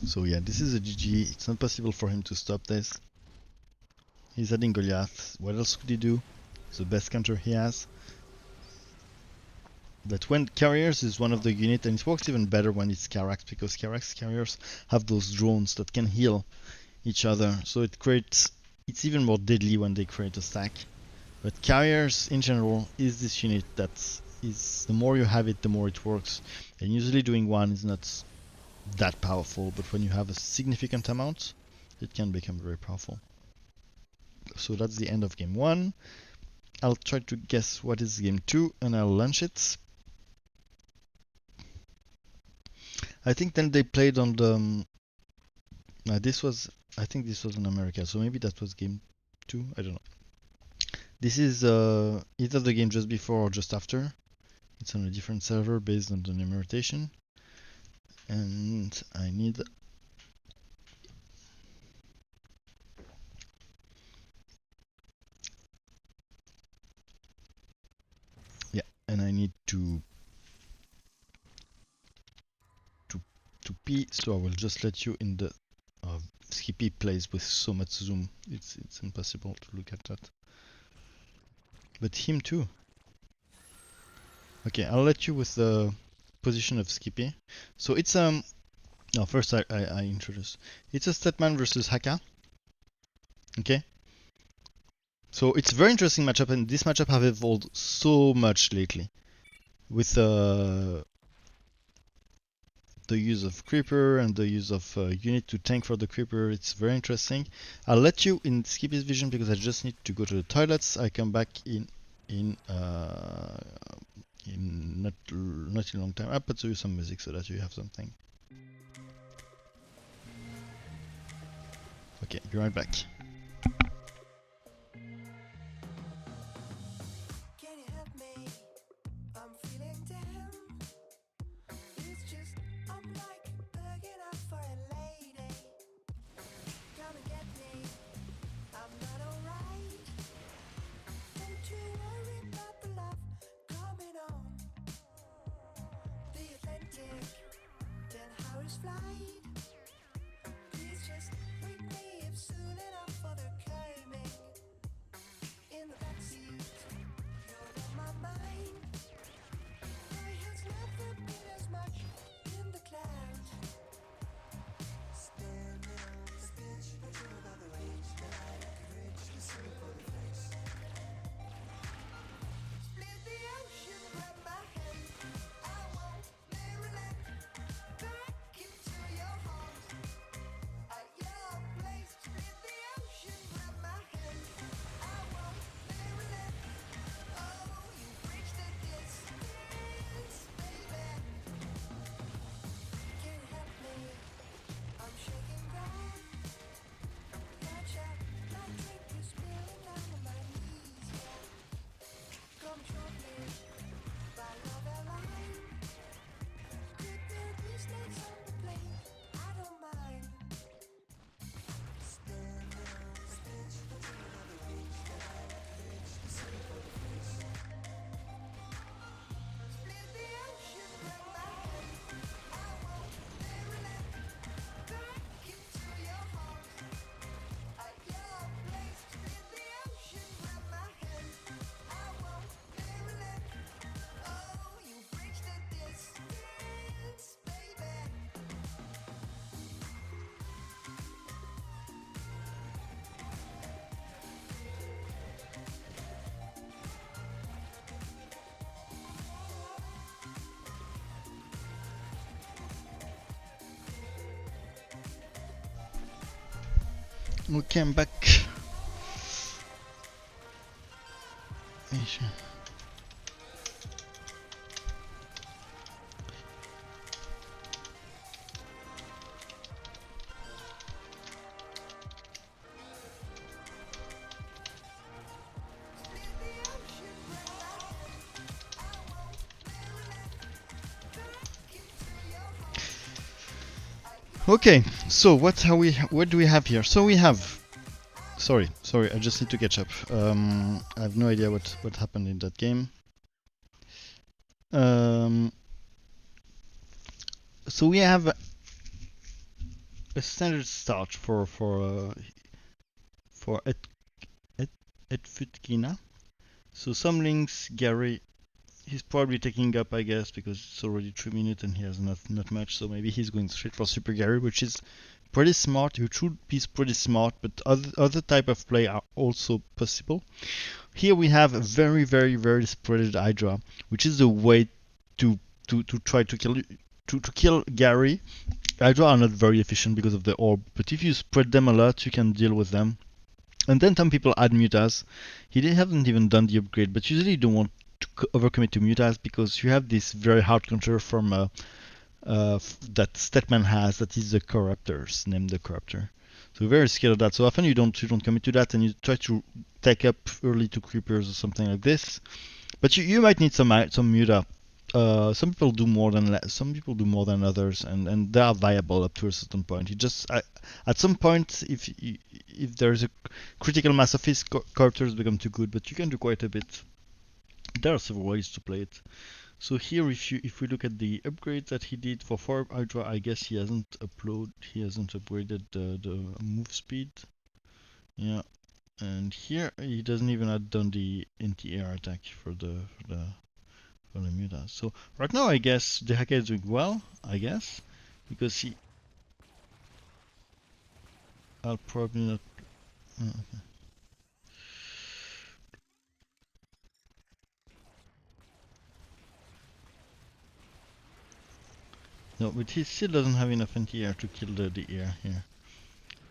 So yeah, this is a GG. It's not possible for him to stop this. He's adding Goliath. What else could he do? It's the best counter he has. But when carriers is one of the unit, and it works even better when it's Carax, because Carax carriers have those drones that can heal each other. So it's even more deadly when they create a stack. But carriers in general is this unit that is, the more you have it, the more it works. And usually doing one is not that powerful, but when you have a significant amount, it can become very powerful. So that's the end of game 1. I'll try to guess what is game 2 and I'll launch it. I think then they played on the. This was. I think this was in America, so maybe that was game 2. I don't know. This is either the game just before or just after. It's on a different server based on the numeration. And I need. Yeah, and I need to pee, so I will just let you in the. Skippy plays with so much zoom. It's impossible to look at that. But him too. Okay, I'll let you with the position of Skippy. So it's no, first I introduce. It's a Statman versus Haka. Okay. So it's a very interesting matchup, and this matchup have evolved so much lately, with the use of Creeper and the use of unit to tank for the Creeper. It's very interesting. I'll let you in Skippy's vision because I just need to go to the toilets. I come back in not in a long time. I'll put you some music so that you have something. Okay, be right back. Okay, I'm back. Okay, so what do we have here? So we have. Sorry, I just need to catch up. I have no idea what happened in that game. So we have a standard start for Etfutkina. So some links, Gary, he's probably taking up, I guess, because it's already 3 minutes and he has not much. So maybe he's going straight for Super Gary, which is pretty smart. You should be pretty smart, but other type of play are also possible. Here we have a very spreaded Hydra, which is a way to try to kill Gary. Hydra are not very efficient because of the orb, but if you spread them a lot, you can deal with them. And then some people add Mutas. He haven't even done the upgrade, but usually you don't want to overcommit to Mutas because you have this very hard counter from that Statman has, that is the Corruptors, named the Corruptor. So we're very scared of that. So often you don't commit to that, and you try to take up early to creepers or something like this. But you might need some muta. Some people do more than others, and they are viable up to a certain point. You just at some point, if there is a critical mass of his characters become too good, but you can do quite a bit. There are several ways to play it. So here, if we look at the upgrades that he did for Hydra, I guess he hasn't upgraded the move speed. Yeah, and here he doesn't even have done the anti-air attack for the mutas. So right now, I guess the Haka is doing well. I guess because I'll probably not. Okay. No, but he still doesn't have enough anti-air to kill the air here.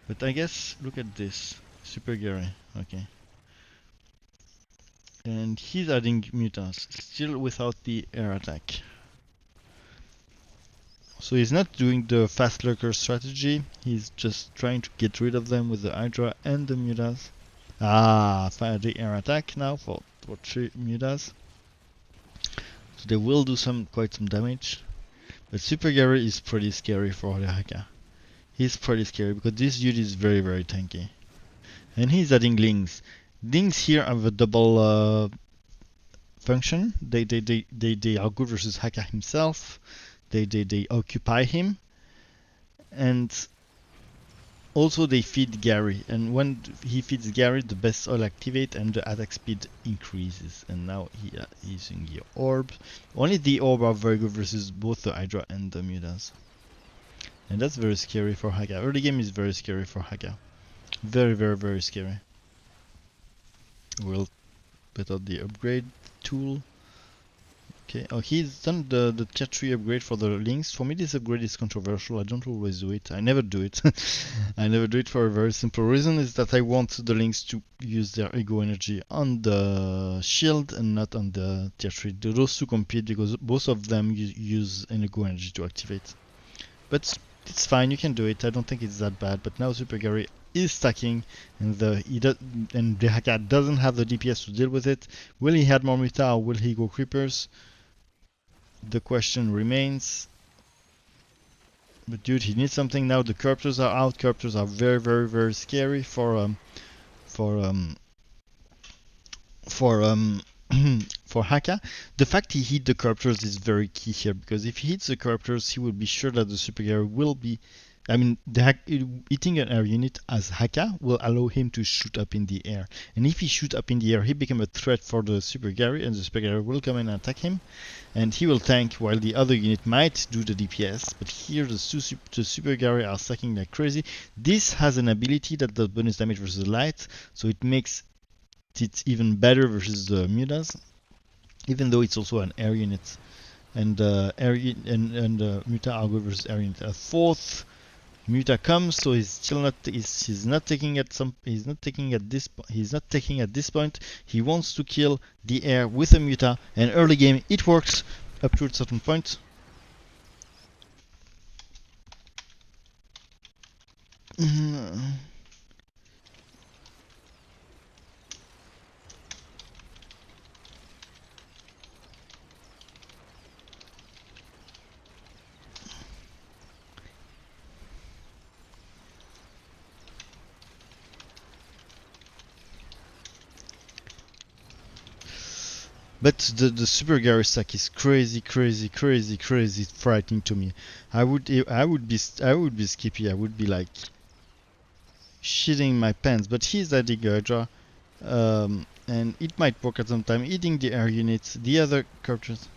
But I guess look at this, Super Gary. Okay. And he's adding mutas, still without the air attack. So he's not doing the fast lurker strategy, he's just trying to get rid of them with the Hydra and the mutas. Fire the air attack now for 3 mutas. So they will do quite some damage. But Super Gary is pretty scary for the Haka. He's pretty scary because this dude is very, very tanky. And he's adding links. Links here have a double function. They are good versus Haka himself. They occupy him, and also they feed Gary. And when he feeds Gary, the best oil activate and the attack speed increases. And now he's using the orb. Only the orb are very good versus both the Hydra and the mutas. And that's very scary for Haka. Early game is very scary for Haka. Very, very, very scary. We'll put out the upgrade tool. Okay, oh, he's done the tier 3 upgrade for the links. For me, this upgrade is controversial. I don't always do it. I never do it. I never do it for a very simple reason, is that I want the links to use their ego energy on the shield and not on the tier 3. Those two compete because both of them use an ego energy to activate. But it's fine, you can do it. I don't think it's that bad. But now Super Gary is stacking, and the Haka doesn't have the DPS to deal with it. Will he add more muta or will he go creepers? The question remains. But dude, he needs something now. The Corruptors are out. Corruptors are very, very, very scary for for Haka. The fact he hit the Corruptors is very key here, because if he hits the Corruptors, he will be sure that the Super Gary will be. I mean, hitting an air unit as Haka will allow him to shoot up in the air. And if he shoots up in the air, he becomes a threat for the Super Gary, and the Super Gary will come in and attack him. And he will tank while the other unit might do the DPS. But here the Super Gary are stacking like crazy. This has an ability that does bonus damage versus light, so it makes it even better versus the mutas, even though it's also an air unit. And muta are good versus air unit. A fourth muta comes, so he's not taking at this point. He wants to kill the air with a muta, and early game it works up to a certain point. But the Super Gary stack is crazy frightening to me. I would be Skippy. I would be like shitting my pants. But he's adding Hydra, and it might work at some time. Eating the air units, the other characters.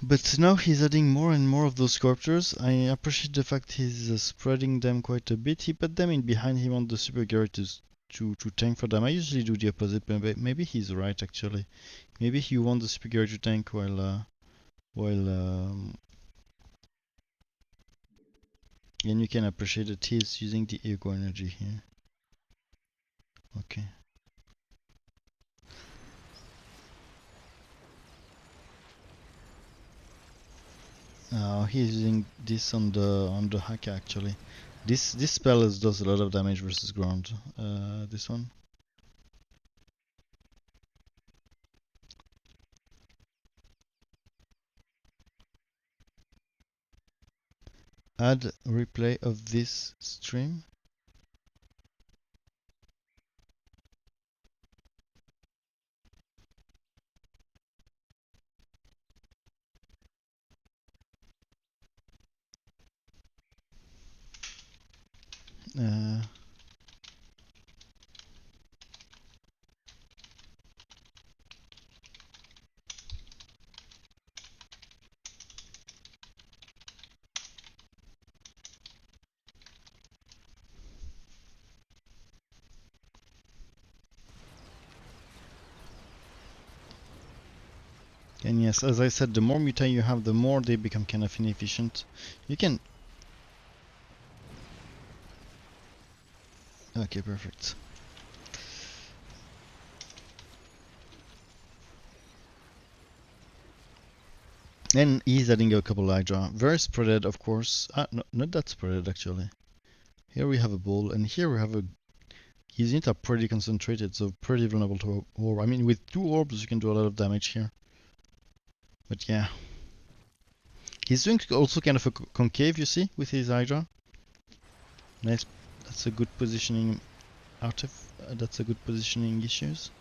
But now he's adding more and more of those sculptures. I appreciate the fact he's spreading them quite a bit. He put them in behind him on the super gear to tank for them. I usually do the opposite, but maybe he's right actually. Maybe he wants the super gear to tank while and you can appreciate that he's using the ego energy here. Okay. He's using this on the Haka actually. This spell does a lot of damage versus ground. This one. Add replay of this stream. Uh, and yes, as I said, the more muta you have, the more they become kind of inefficient. You can... Okay, perfect. And he's adding a couple Hydra. Very spreaded, of course. No, not that spreaded actually. Here we have a ball, and here we have a... His units are pretty concentrated, so pretty vulnerable to orb. I mean, with 2 orbs you can do a lot of damage here. But yeah. He's doing also kind of a concave, you see, with his Hydra. Nice. That's a good positioning that's a good positioning issues.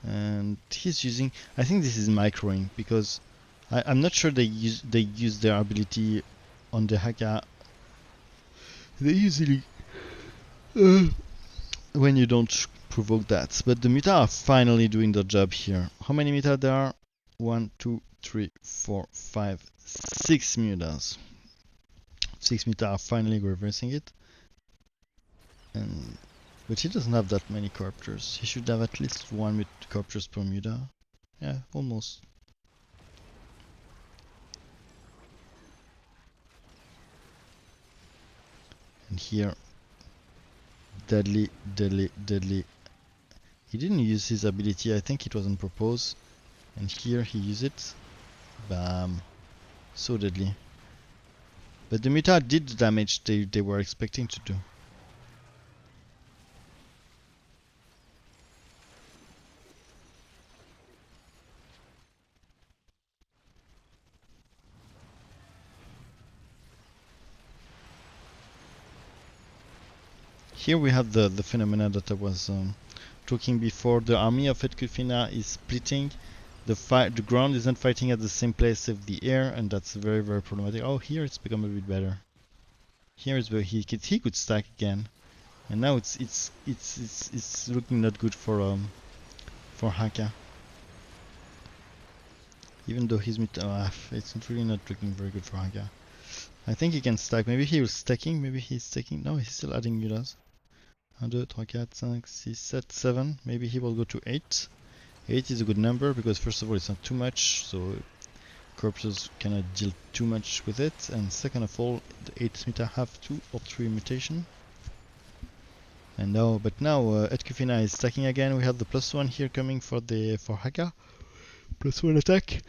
And he's using... I think this is microing, because I'm not sure they use their ability on the Haka. They usually... when you don't provoke that. But the Muta are finally doing the job here. How many Muta there are? 1, 2, 3, 4, 5, 6 Mutas. 6 Muta are finally reversing it. But he doesn't have that many Corruptors. He should have at least 1 Corruptors per Muta. Yeah, almost. And here, deadly, deadly, deadly. He didn't use his ability, I think it was on purpose. And here he used it. Bam. So deadly. But the Muta did the damage they were expecting to do. Here we have the phenomena that I was talking before. The army of Etkufina is splitting. The ground isn't fighting at the same place as the air, and that's very, very problematic. Oh, here it's become a bit better. Here is where he could stack again, and now it's looking not good for Haka. Even though he's it's really not looking very good for Haka. I think he can stack. Maybe he was stacking. Maybe he's stacking. No, he's still adding mutas. 1, 2, 3, 4, 5, 6, 7, 7. Maybe he will go to 8. 8 is a good number because first of all it's not too much, so corpses cannot deal too much with it, and second of all the 8 muta have 2 or 3 mutation. And now, but now Etkufina is stacking again. We have the +1 here coming for Haka. +1 attack.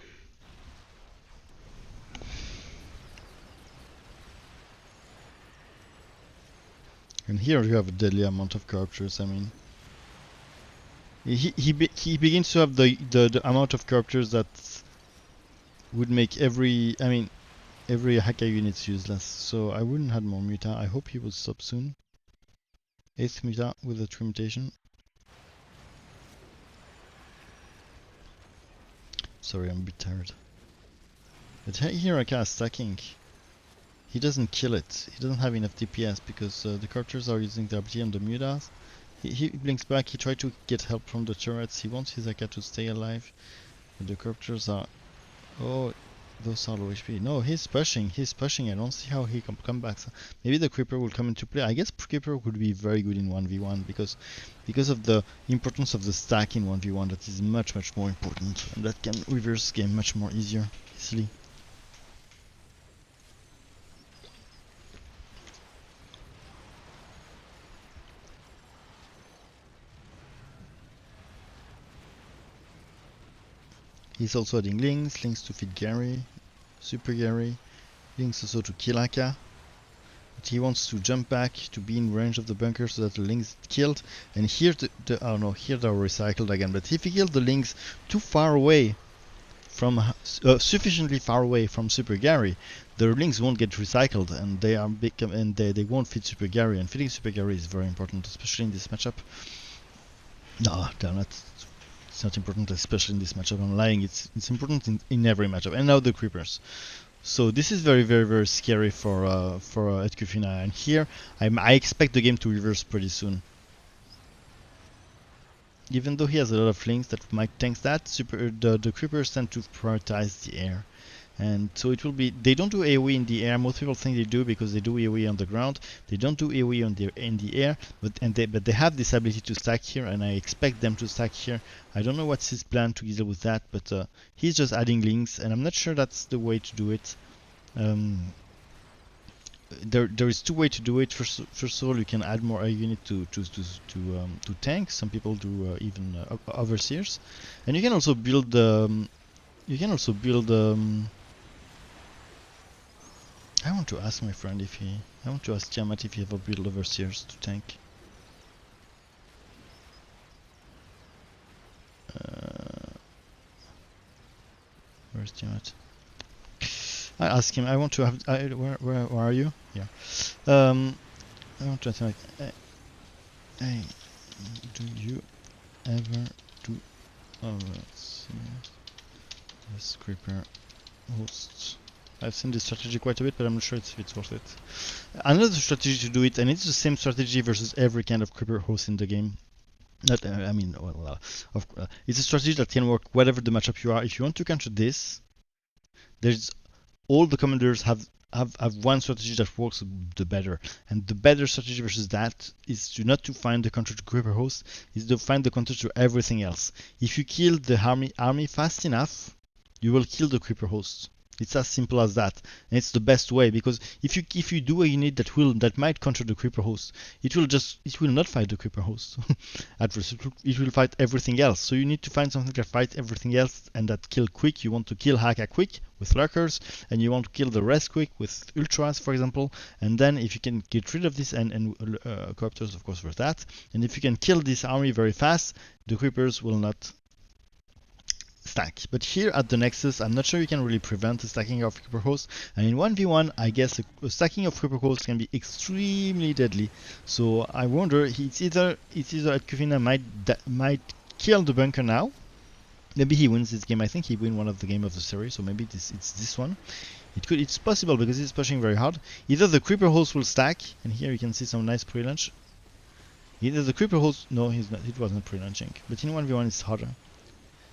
And here you have a deadly amount of corruptors. I mean, he begins to have the amount of corruptors that would make every Haka unit useless. So I wouldn't have more muta. I hope he will stop soon. 8th muta with the 3 mutation. Sorry, I'm a bit tired. But here Haka is stacking. He doesn't kill it. He doesn't have enough DPS because the corruptors are using their ability on the mutas. He blinks back. He tried to get help from the turrets. He wants his Haka to stay alive. But the corruptors are Oh, those are low HP. No, he's pushing. He's pushing. I don't see how he can come back. So maybe the creeper will come into play. I guess creeper could be very good in 1v1 because of the importance of the stack in 1v1. That is much more important, and that can reverse game much more easily. He's also adding links to feed Gary, Super Gary, links also to kill Aka. But he wants to jump back to be in range of the bunker so that the links killed. And here oh no, here they're recycled again. But if he killed the links too far away from sufficiently far away from Super Gary, the links won't get recycled and they are they won't feed Super Gary. And feeding Super Gary is very important, especially in this matchup. No, they're not. It's not important, especially in this matchup. I'm lying. It's important in every matchup. And now the creepers. So this is very scary for Edkufina. And here I expect the game to reverse pretty soon. Even though he has a lot of links that might tank that, the creepers tend to prioritize the air. And so it will be, they don't do AoE in the air. Most people think they do because they do AoE on the ground. They don't do AoE in the air, but they have this ability to stack here, and I expect them to stack here. I don't know what's his plan to deal with that, but he's just adding links, and I'm not sure that's the way to do it. There is two ways to do it. First of all, you can add more unit to tank. Some people do even overseers, and you can also build I want to ask my friend if he. I want to ask Tiamat if he ever built overseers to tank. Where's Tiamat? I ask him. I want to have. Where are you? Yeah. I want to ask him. Hey, do you ever do overseers? This creeper hosts. I've seen this strategy quite a bit, but I'm not sure if it's worth it. Another strategy to do it, and it's the same strategy versus every kind of creeper host in the game. Not, I mean, it's a strategy that can work whatever the matchup you are. If you want to counter this, there's all the commanders have one strategy that works the better, and the better strategy versus that is to not to find the counter to creeper host, is to find the counter to everything else. If you kill the army fast enough, you will kill the creeper host. It's as simple as that, and it's the best way, because if you do a unit that might counter the creeper host, it will not fight the creeper host. At first, it will fight everything else. So you need to find something that fights everything else and that kill quick. You want to kill Haka quick with lurkers, and you want to kill the rest quick with ultras, for example. And then if you can get rid of this and copters, of course, for that, and if you can kill this army very fast, the creepers will not stack. But here at the Nexus, I'm not sure you can really prevent the stacking of creeper hosts, and in 1v1 I guess a stacking of creeper hosts can be extremely deadly. So I wonder, it's either Edkufina might kill the bunker now. Maybe he wins this game. I think he win one of the game of the series, so maybe it's this one. It's possible because he's pushing very hard. Either the creeper host will stack, and here you can see some nice pre-launch. Either the creeper host, no, he's not. It wasn't pre-launching, but in 1v1 it's harder.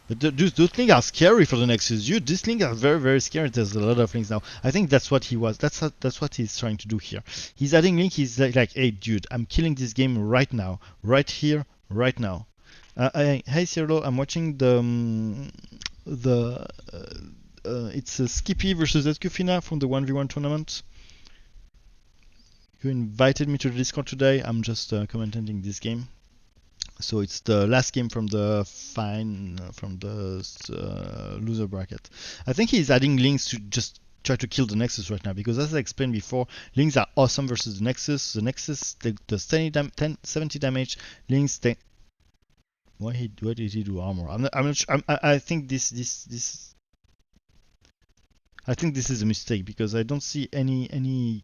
But those links are scary for the Nexus. These links are very scary. There's a lot of links now. I think that's what he was. That's what he's trying to do here. He's adding link. He's like, hey dude, I'm killing this game right now, right here, right now. Hey Cyrilo, I'm watching it's Skippy versus Edkufina from the 1v1 tournament. You invited me to the Discord today. I'm just commentating this game. So it's the last game from the loser bracket. I think he's adding links to just try to kill the Nexus right now, because as I explained before, links are awesome versus the Nexus. The Nexus does 70 damage. Links why did he do armor? I'm not sure. I think this I think this is a mistake, because I don't see any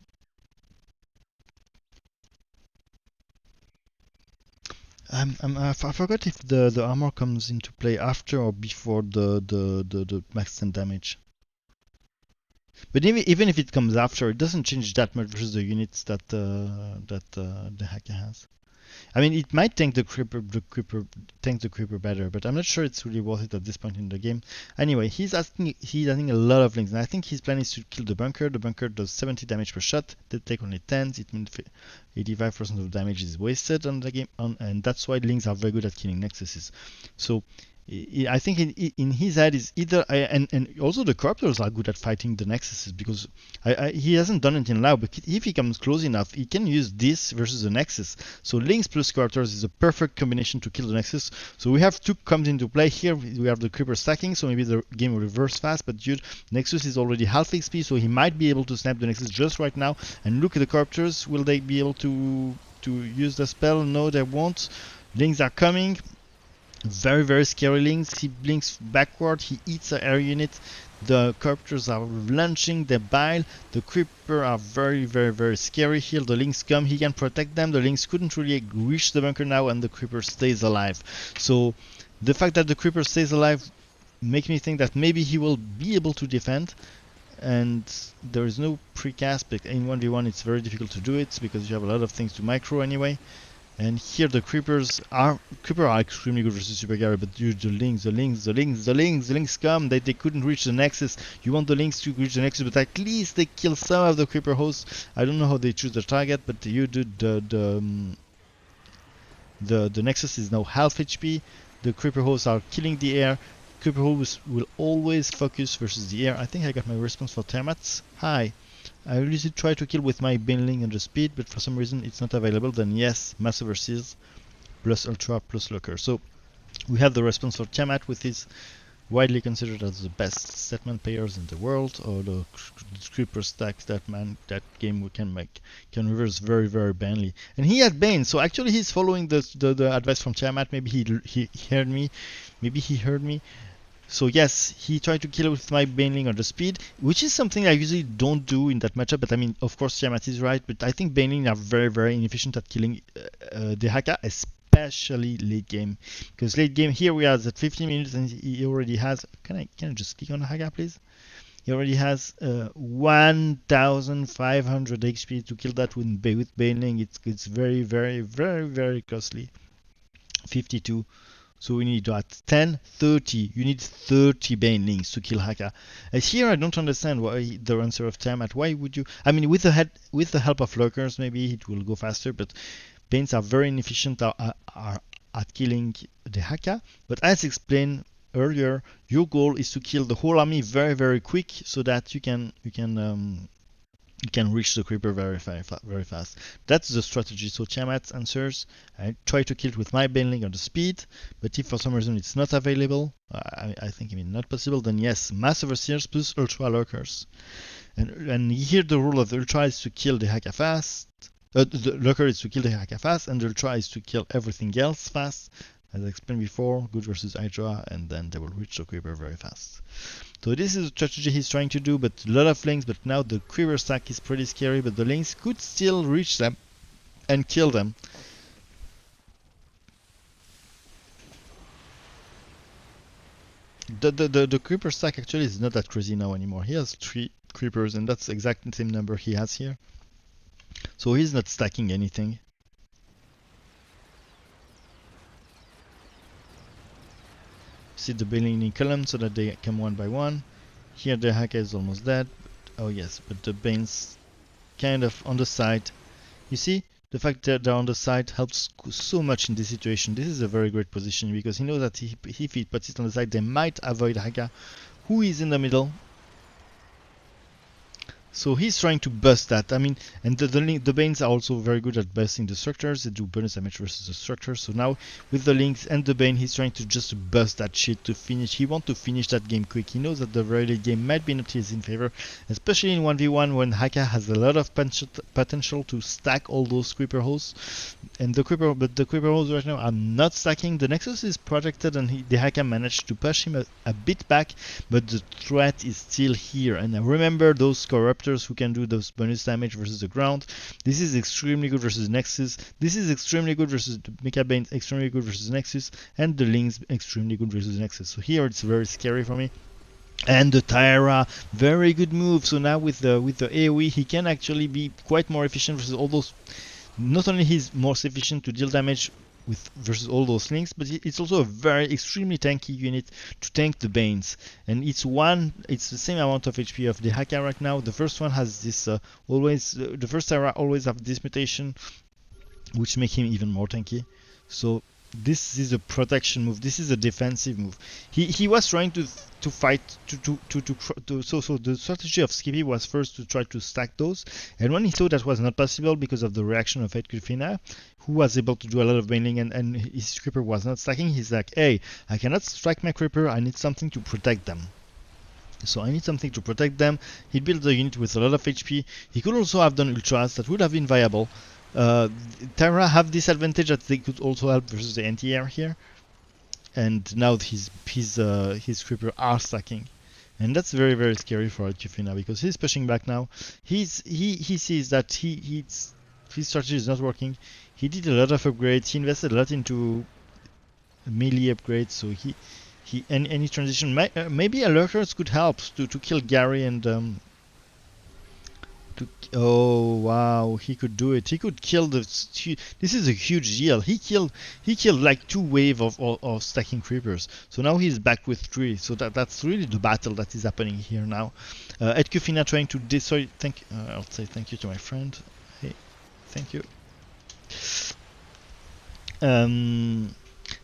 I forgot if the armor comes into play after or before the max 10 damage. But even if it comes after, it doesn't change that much versus the units that the Haka has. I mean, it might tank the creeper better, but I'm not sure it's really worth it at this point in the game. Anyway, he's adding a lot of links, and I think his plan is to kill the bunker. The bunker does 70 damage per shot. They take only 10. It means 85% of damage is wasted on the game, and that's why links are very good at killing nexuses. So I think in his head is either and also the corruptors are good at fighting the nexuses, because he hasn't done it in now, but if he comes close enough, he can use this versus the nexus. So links plus corruptors is a perfect combination to kill the nexus. So we have two comes into play here. We have the creeper stacking, so maybe the game will reverse fast, but dude, nexus is already half XP, so he might be able to snap the nexus just right now. And look at the corruptors. Will they be able to use the spell? No, they won't. Links are coming. Very, very scary links. He blinks backward, he eats an air unit. The corruptors are launching their bile. The creeper are very, very, very scary here. The links come, he can protect them. The links couldn't really reach the bunker now, and the creeper stays alive. So the fact that the creeper stays alive makes me think that maybe he will be able to defend. And there is no precast, but in 1v1 it's very difficult to do it because you have a lot of things to micro anyway. And here the creepers are extremely good versus Super Gary, but dude, the links come. They couldn't reach the nexus. You want the links to reach the nexus, but at least they kill some of the creeper hosts. I don't know how they choose the target, but you do the nexus is now half HP. The creeper hosts are killing the air. Creeper hosts will always focus versus the air. I think I got my response for Termats. Hi. I usually try to kill with my Baneling and the speed, but for some reason it's not available. Then yes, Mass Overseas plus Ultra plus Lurker. So we have the response for Tiamat, with his widely considered as the best Statman players in the world, or the creeper stack that game we can reverse very, very badly. And he had Bane, so actually he's following the advice from Tiamat. Maybe he heard me. Maybe he heard me. So yes, he tried to kill with my Baneling on the speed, which is something I usually don't do in that matchup, but I mean, of course Tiamat is right, but I think Baneling are very, very inefficient at killing Dehaka, especially late game. Because late game, here we are at 15 minutes and he already has, can I just click on Dehaka please? He already has 1500 HP to kill that with Baneling. It's very, very, very, very costly. 52. So we need at 10, 30. You need 30 Banelings to kill Haka. Here I don't understand why the answer of Tiamat. Why would you? I mean, with the help of lurkers, maybe it will go faster. But Banes are very inefficient are at killing the Haka. But as explained earlier, your goal is to kill the whole army very, very quick, so that you can reach the creeper very fast. That's the strategy. So Tiamat's answers, I try to kill it with my Baneling on the speed, but if for some reason it's not available, I think not possible, then yes, Mass Overseers plus Ultra Lurkers. And here the rule of the Ultra is to kill the Haka fast, the Lurker is to kill the Haka fast, and the Ultra is to kill everything else fast. As I explained before, good versus Hydra, and then they will reach the creeper very fast. So this is a strategy he's trying to do, but a lot of links, but now the creeper stack is pretty scary, but the links could still reach them and kill them. The creeper stack actually is not that crazy now anymore. He has 3 creepers, and that's exactly the same number he has here. So he's not stacking anything. See the Baneling column so that they come one by one. Here the Haka is almost dead. Oh yes, but the Bane's kind of on the side. You see, the fact that they're on the side helps so much in this situation. This is a very great position because he knows that if he puts it on the side, they might avoid Haka, who is in the middle. So he's trying to bust that. I mean, and the Banes are also very good at busting the structures. They do bonus damage versus the structures. So now with the links and the Bane, he's trying to just bust that shit to finish. He wants to finish that game quick. He knows that the very late game might be not his in favor, especially in 1v1 when Haka has a lot of potential to stack all those creeper hosts. And the creeper hosts right now are not stacking. The Nexus is protected, and the Haka managed to push him a bit back, but the threat is still here. And remember those corruptors who can do those bonus damage versus the ground. This is extremely good versus Nexus. This is extremely good versus the Mecha Bane, extremely good versus Nexus, and the Links extremely good versus Nexus. So here it's very scary for me. And the Tyra, very good move. So now with the AoE, he can actually be quite more efficient versus all those not only he's more sufficient to deal damage with versus all those links, but it's also a very extremely tanky unit to tank the Banes. And it's the same amount of HP of the Haka right now. The first one has this the first Tyra always have this mutation, which make him even more tanky. So this is a protection move. This is a defensive move. He was trying to fight so the strategy of Skippy was first to try to stack those, and when he saw that was not possible because of the reaction of Edkufina, who was able to do a lot of bailing and his creeper was not stacking, he's like, hey, I cannot strike my creeper, I need something to protect them. So I need something to protect them. He built a unit with a lot of HP. He could also have done ultras, that would have been viable. Terra have this advantage that they could also help versus the anti-air here, and now his creeper are stacking, and that's very very scary for Kufina because he's pushing back now. He sees that his strategy is not working. He did a lot of upgrades. He invested a lot into melee upgrades, so any transition maybe a lurkers could help to kill Gary and oh wow, he could do it. He could kill the. This is a huge deal. He killed like 2 waves of stacking creepers. So now he's back with 3. So that's really the battle that is happening here now. Edkufina trying to destroy. I'll say thank you to my friend. Hey, thank you.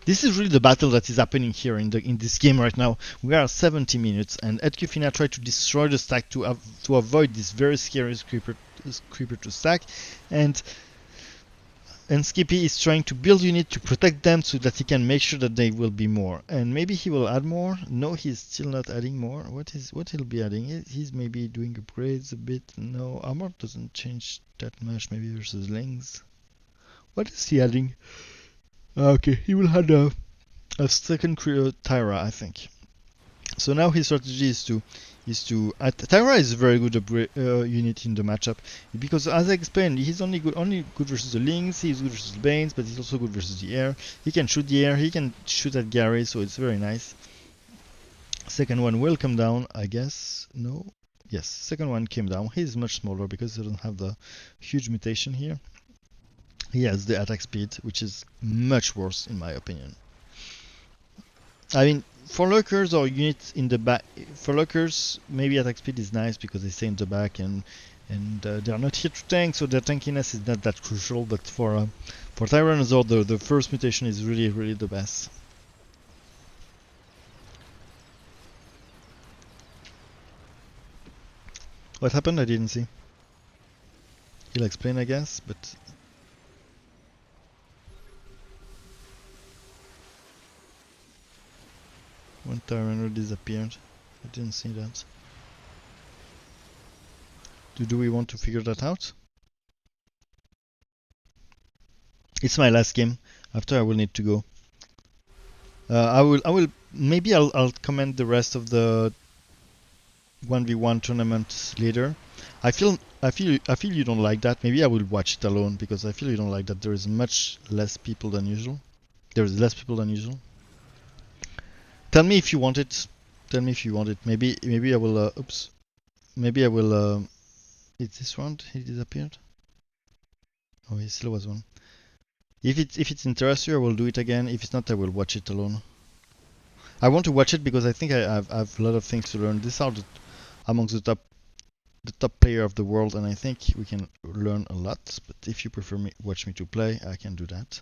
This is really the battle that is happening here in this game right now. We are 70 minutes, and Edkufina tried to destroy the stack to avoid this very scary creeper to stack, and Skippy is trying to build unit to protect them so that he can make sure that they will be more. And maybe he will add more. No, he's still not adding more. What he'll be adding? He's maybe doing upgrades a bit. No, armor doesn't change that much. Maybe versus Lings. What is he adding? Okay, he will add a second Tyra, I think. So now his strategy is to Tyra is a very good unit in the matchup because, as I explained, he's only good versus the Lings. He's good versus the Banes, but he's also good versus the air. He can shoot the air. He can shoot at Gary, so it's very nice. Second one will come down, I guess. No. Yes, second one came down. He's much smaller because he doesn't have the huge mutation here. He has the attack speed, which is much worse in my opinion. I mean, for lurkers or units in the back, for lurkers, maybe attack speed is nice because they stay in the back and they are not here to tank, so their tankiness is not that crucial. But for Tyranosaur, the first mutation is really the best. What happened? I didn't see. He'll explain, I guess, but. When Tyrano disappeared, I didn't see that. Do we want to figure that out? It's my last game. After I will need to go. I will maybe I'll comment the rest of the 1v1 tournament later. I feel you don't like that. Maybe I will watch it alone because I feel you don't like that. There is much less people than usual. There is less people than usual. Tell me if you want it. Tell me if you want it. Maybe I will. Oops. Maybe I will. Is this round he disappeared? Oh, he still was one. If it's interests you, I will do it again. If it's not, I will watch it alone. I want to watch it because I think I have a lot of things to learn. These are amongst the top player of the world, and I think we can learn a lot. But if you prefer watch me to play, I can do that.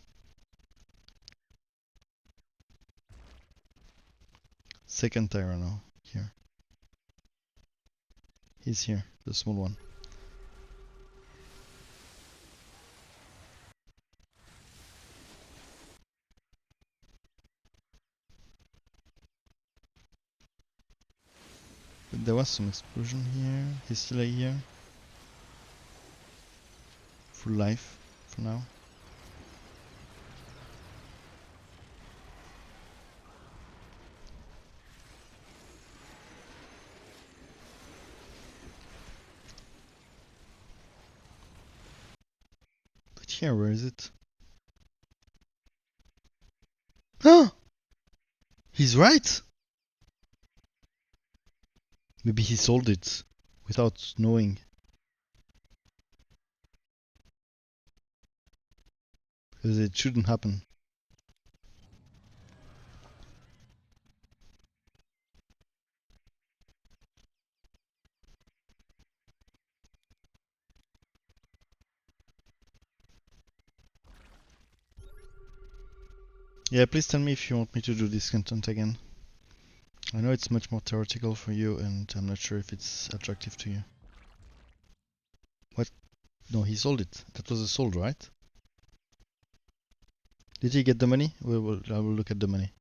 Second Tyranno here. He's here, the small one. But there was some explosion here. He's still here. Full life for now. But here, where is it? Huh! He's right! Maybe he sold it without knowing. because it shouldn't happen. Yeah, please tell me if you want me to do this content again. I know it's much more theoretical for you, and I'm not sure if it's attractive to you. What? No, he sold it. That was a sold, right? Did he get the money? I will look at the money.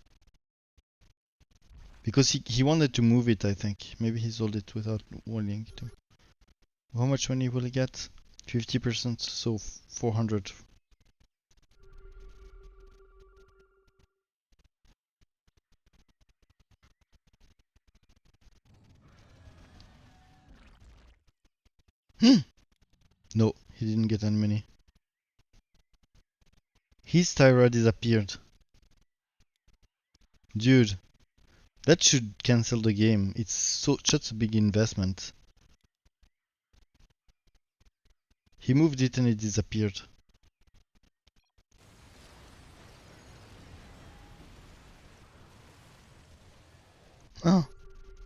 Because he wanted to move it, I think. Maybe he sold it without wanting to. How much money will he get? 50%, so 400. No, he didn't get any money. His Tyra disappeared. Dude, that should cancel the game. It's such a big investment. He moved it and it disappeared. Oh,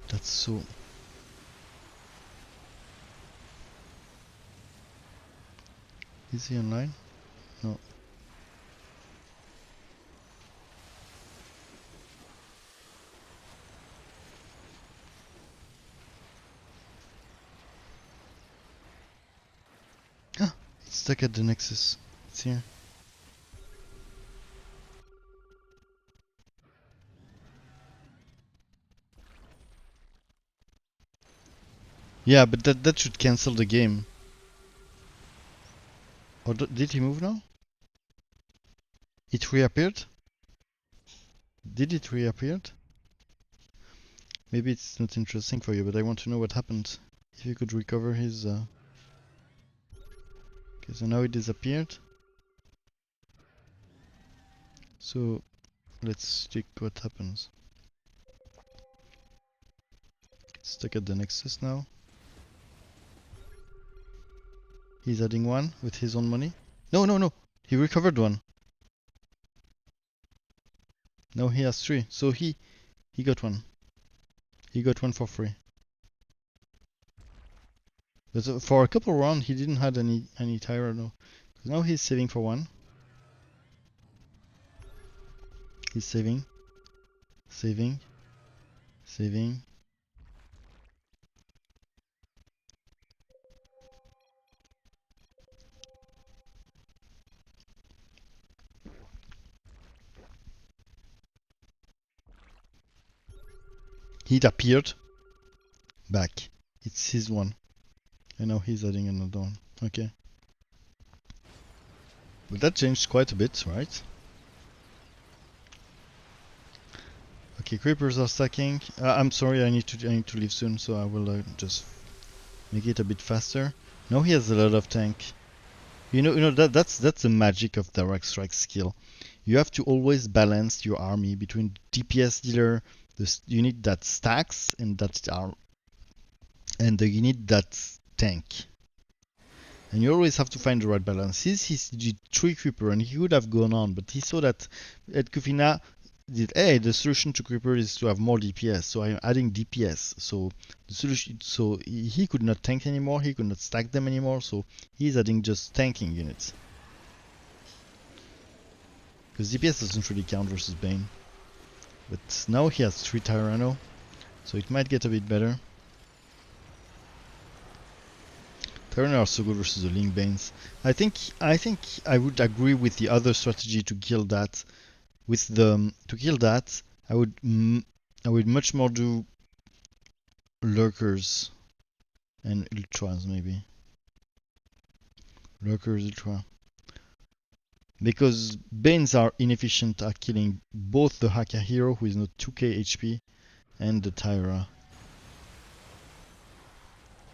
that's so... Is he online? No. Ah, it's stuck at the Nexus. It's here. Yeah, but that should cancel the game. Or did he move now? It reappeared? Did it reappear? Maybe it's not interesting for you, but I want to know what happened. If you could recover his... Okay, so now it disappeared. So, let's check what happens. It's stuck at the Nexus now. He's adding one with his own money. No, no, no! He recovered one. Now he has three. So he got one. He got one for free. But for a couple rounds he didn't have any Tyra, no. Now he's saving for one. He's saving. Saving. Saving. It appeared. Back. It's his one. And now he's adding another one. Okay. But that changed quite a bit, right? Okay, creepers are stacking. I'm sorry, I need to leave soon, so I will just make it a bit faster. Now he has a lot of tank. You know that's the magic of direct strike skill. You have to always balance your army between DPS dealer, the unit that stacks and the unit that tank. And you always have to find the right balance. He's 3 creeper and he would have gone on, but he saw that at Kufina hey, the solution to creeper is to have more DPS, so I'm adding DPS. So the solution, so he could not tank anymore, he could not stack them anymore, so he's adding just tanking units. Because DPS doesn't really count versus Bane. But now he has 3 Tyranno, so it might get a bit better. Tyranno are so good versus the Link Banes. I think I would agree with the other strategy to kill that. To kill that, I would much more do lurkers and ultras maybe. Lurkers, ultra. Because Banes are inefficient at killing both the Haka hero, who is not 2k HP, and the Tyra.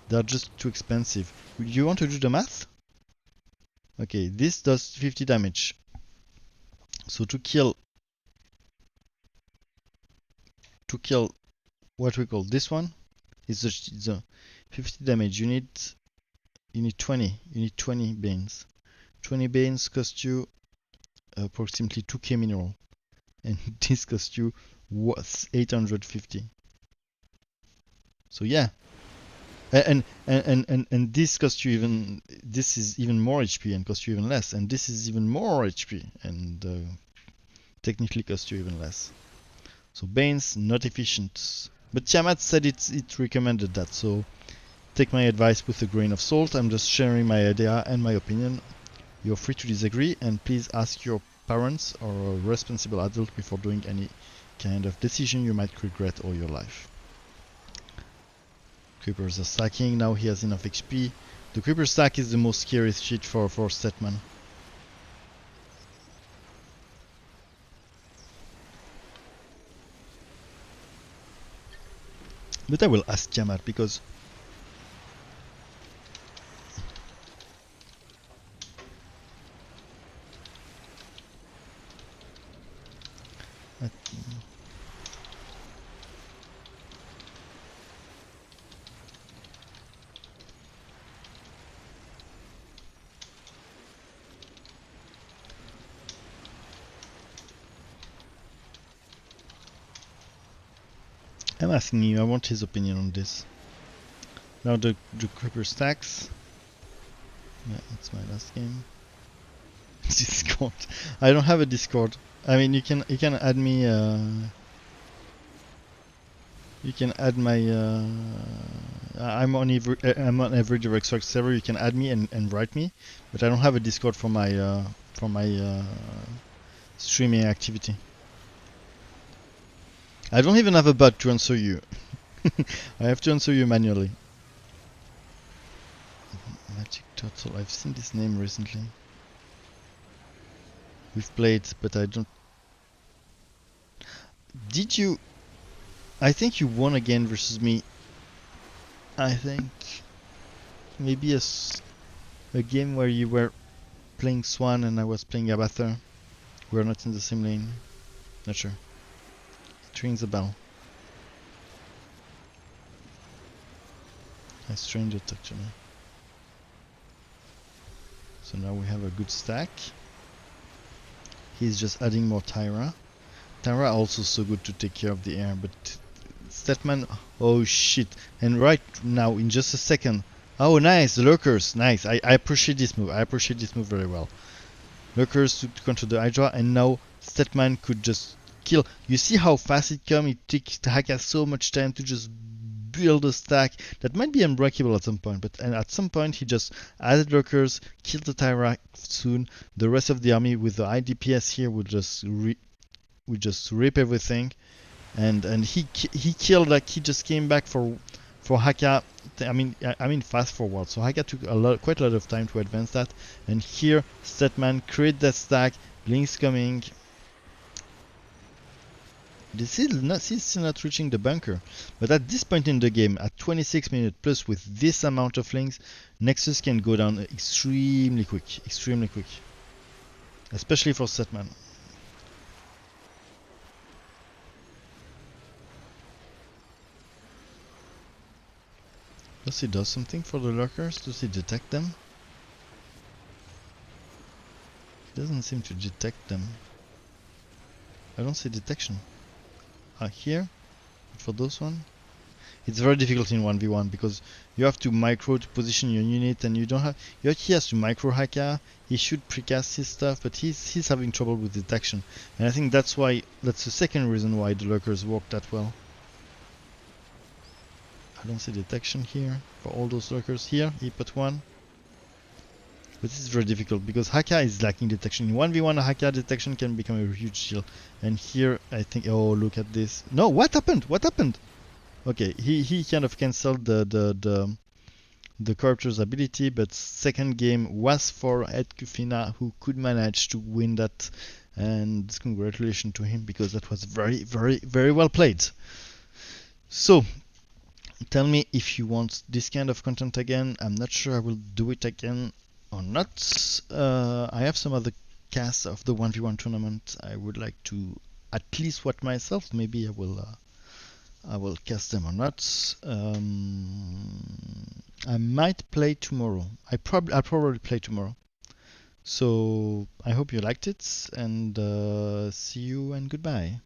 They're just too expensive. Do you want to do the math? Okay, this does 50 damage. So to kill what we call this one is the 50 damage. You need 20. You need 20 Banes. 20 Banes cost you approximately 2k mineral, and this cost you 850. So yeah, and this costs you even, this is even more HP and costs you even less, and this is even more HP and technically costs you even less. So Bane's not efficient, but Tiamat said it recommended that, so take my advice with a grain of salt. I'm just sharing my idea and my opinion. You're free to disagree, and please ask your parents or a responsible adult before doing any kind of decision you might regret all your life. Creepers are stacking, now he has enough HP. The creeper stack is the most scary shit for Setman. But I will ask Tiamat because I'm asking you, I want his opinion on this. Now the creeper stacks. Yeah, it's my last game. Discord. I don't have a Discord. I mean, you can add me. You can add my. I'm on every direct strike server. You can add me and write me, but I don't have a Discord for my streaming activity. I don't even have a bot to answer you. I have to answer you manually. Magic Turtle. I've seen this name recently. We've played, but I don't. Did you? I think you won again versus me. I think maybe a game where you were playing Swan and I was playing Abathur. We're not in the same lane. Not sure. It rings a bell. I strained it actually. So now we have a good stack. He's just adding more Tyra. Tyra also so good to take care of the air, but Statman, oh shit. And right now, in just a second. Oh nice, the lurkers, nice. I appreciate this move. I appreciate this move very well. Lurkers to counter the Hydra, and now Statman could just kill. You see how fast it comes? It takes Haka so much time to just build a stack that might be unbreakable at some point, but and at some point he just added lurkers, killed the Tyra soon. The rest of the army with the IDPS here would just rip everything, and he killed, like he just came back for Haka. I mean fast forward. So Haka took quite a lot of time to advance that, and here Statman create that stack. Blink's coming. This is still not reaching the bunker, but at this point in the game, at 26 minutes plus with this amount of links, Nexus can go down extremely quick, especially for Statman. Does he do something for the lurkers? Does he detect them? He doesn't seem to detect them. I don't see detection. Here, for those one, it's very difficult in 1v1 because you have to micro to position your unit, and you don't have. He has to micro Haka. He should precast his stuff, but he's having trouble with detection, and I think that's the second reason why the lurkers work that well. I don't see detection here for all those lurkers. Here, he put one. But this is very difficult because Haka is lacking detection. In 1v1, Haka detection can become a huge deal. And here, I think, oh, look at this. No, what happened? What happened? Okay, he kind of cancelled the Corruptor's ability, but second game was for Ed Kufina, who could manage to win that. And congratulations to him, because that was very, very, very well played. So, tell me if you want this kind of content again. I'm not sure I will do it again or not. I have some other casts of the 1v1 tournament I would like to at least watch myself. Maybe I will cast them or not. I might play tomorrow. I'll probably play tomorrow. So I hope you liked it, and see you and goodbye.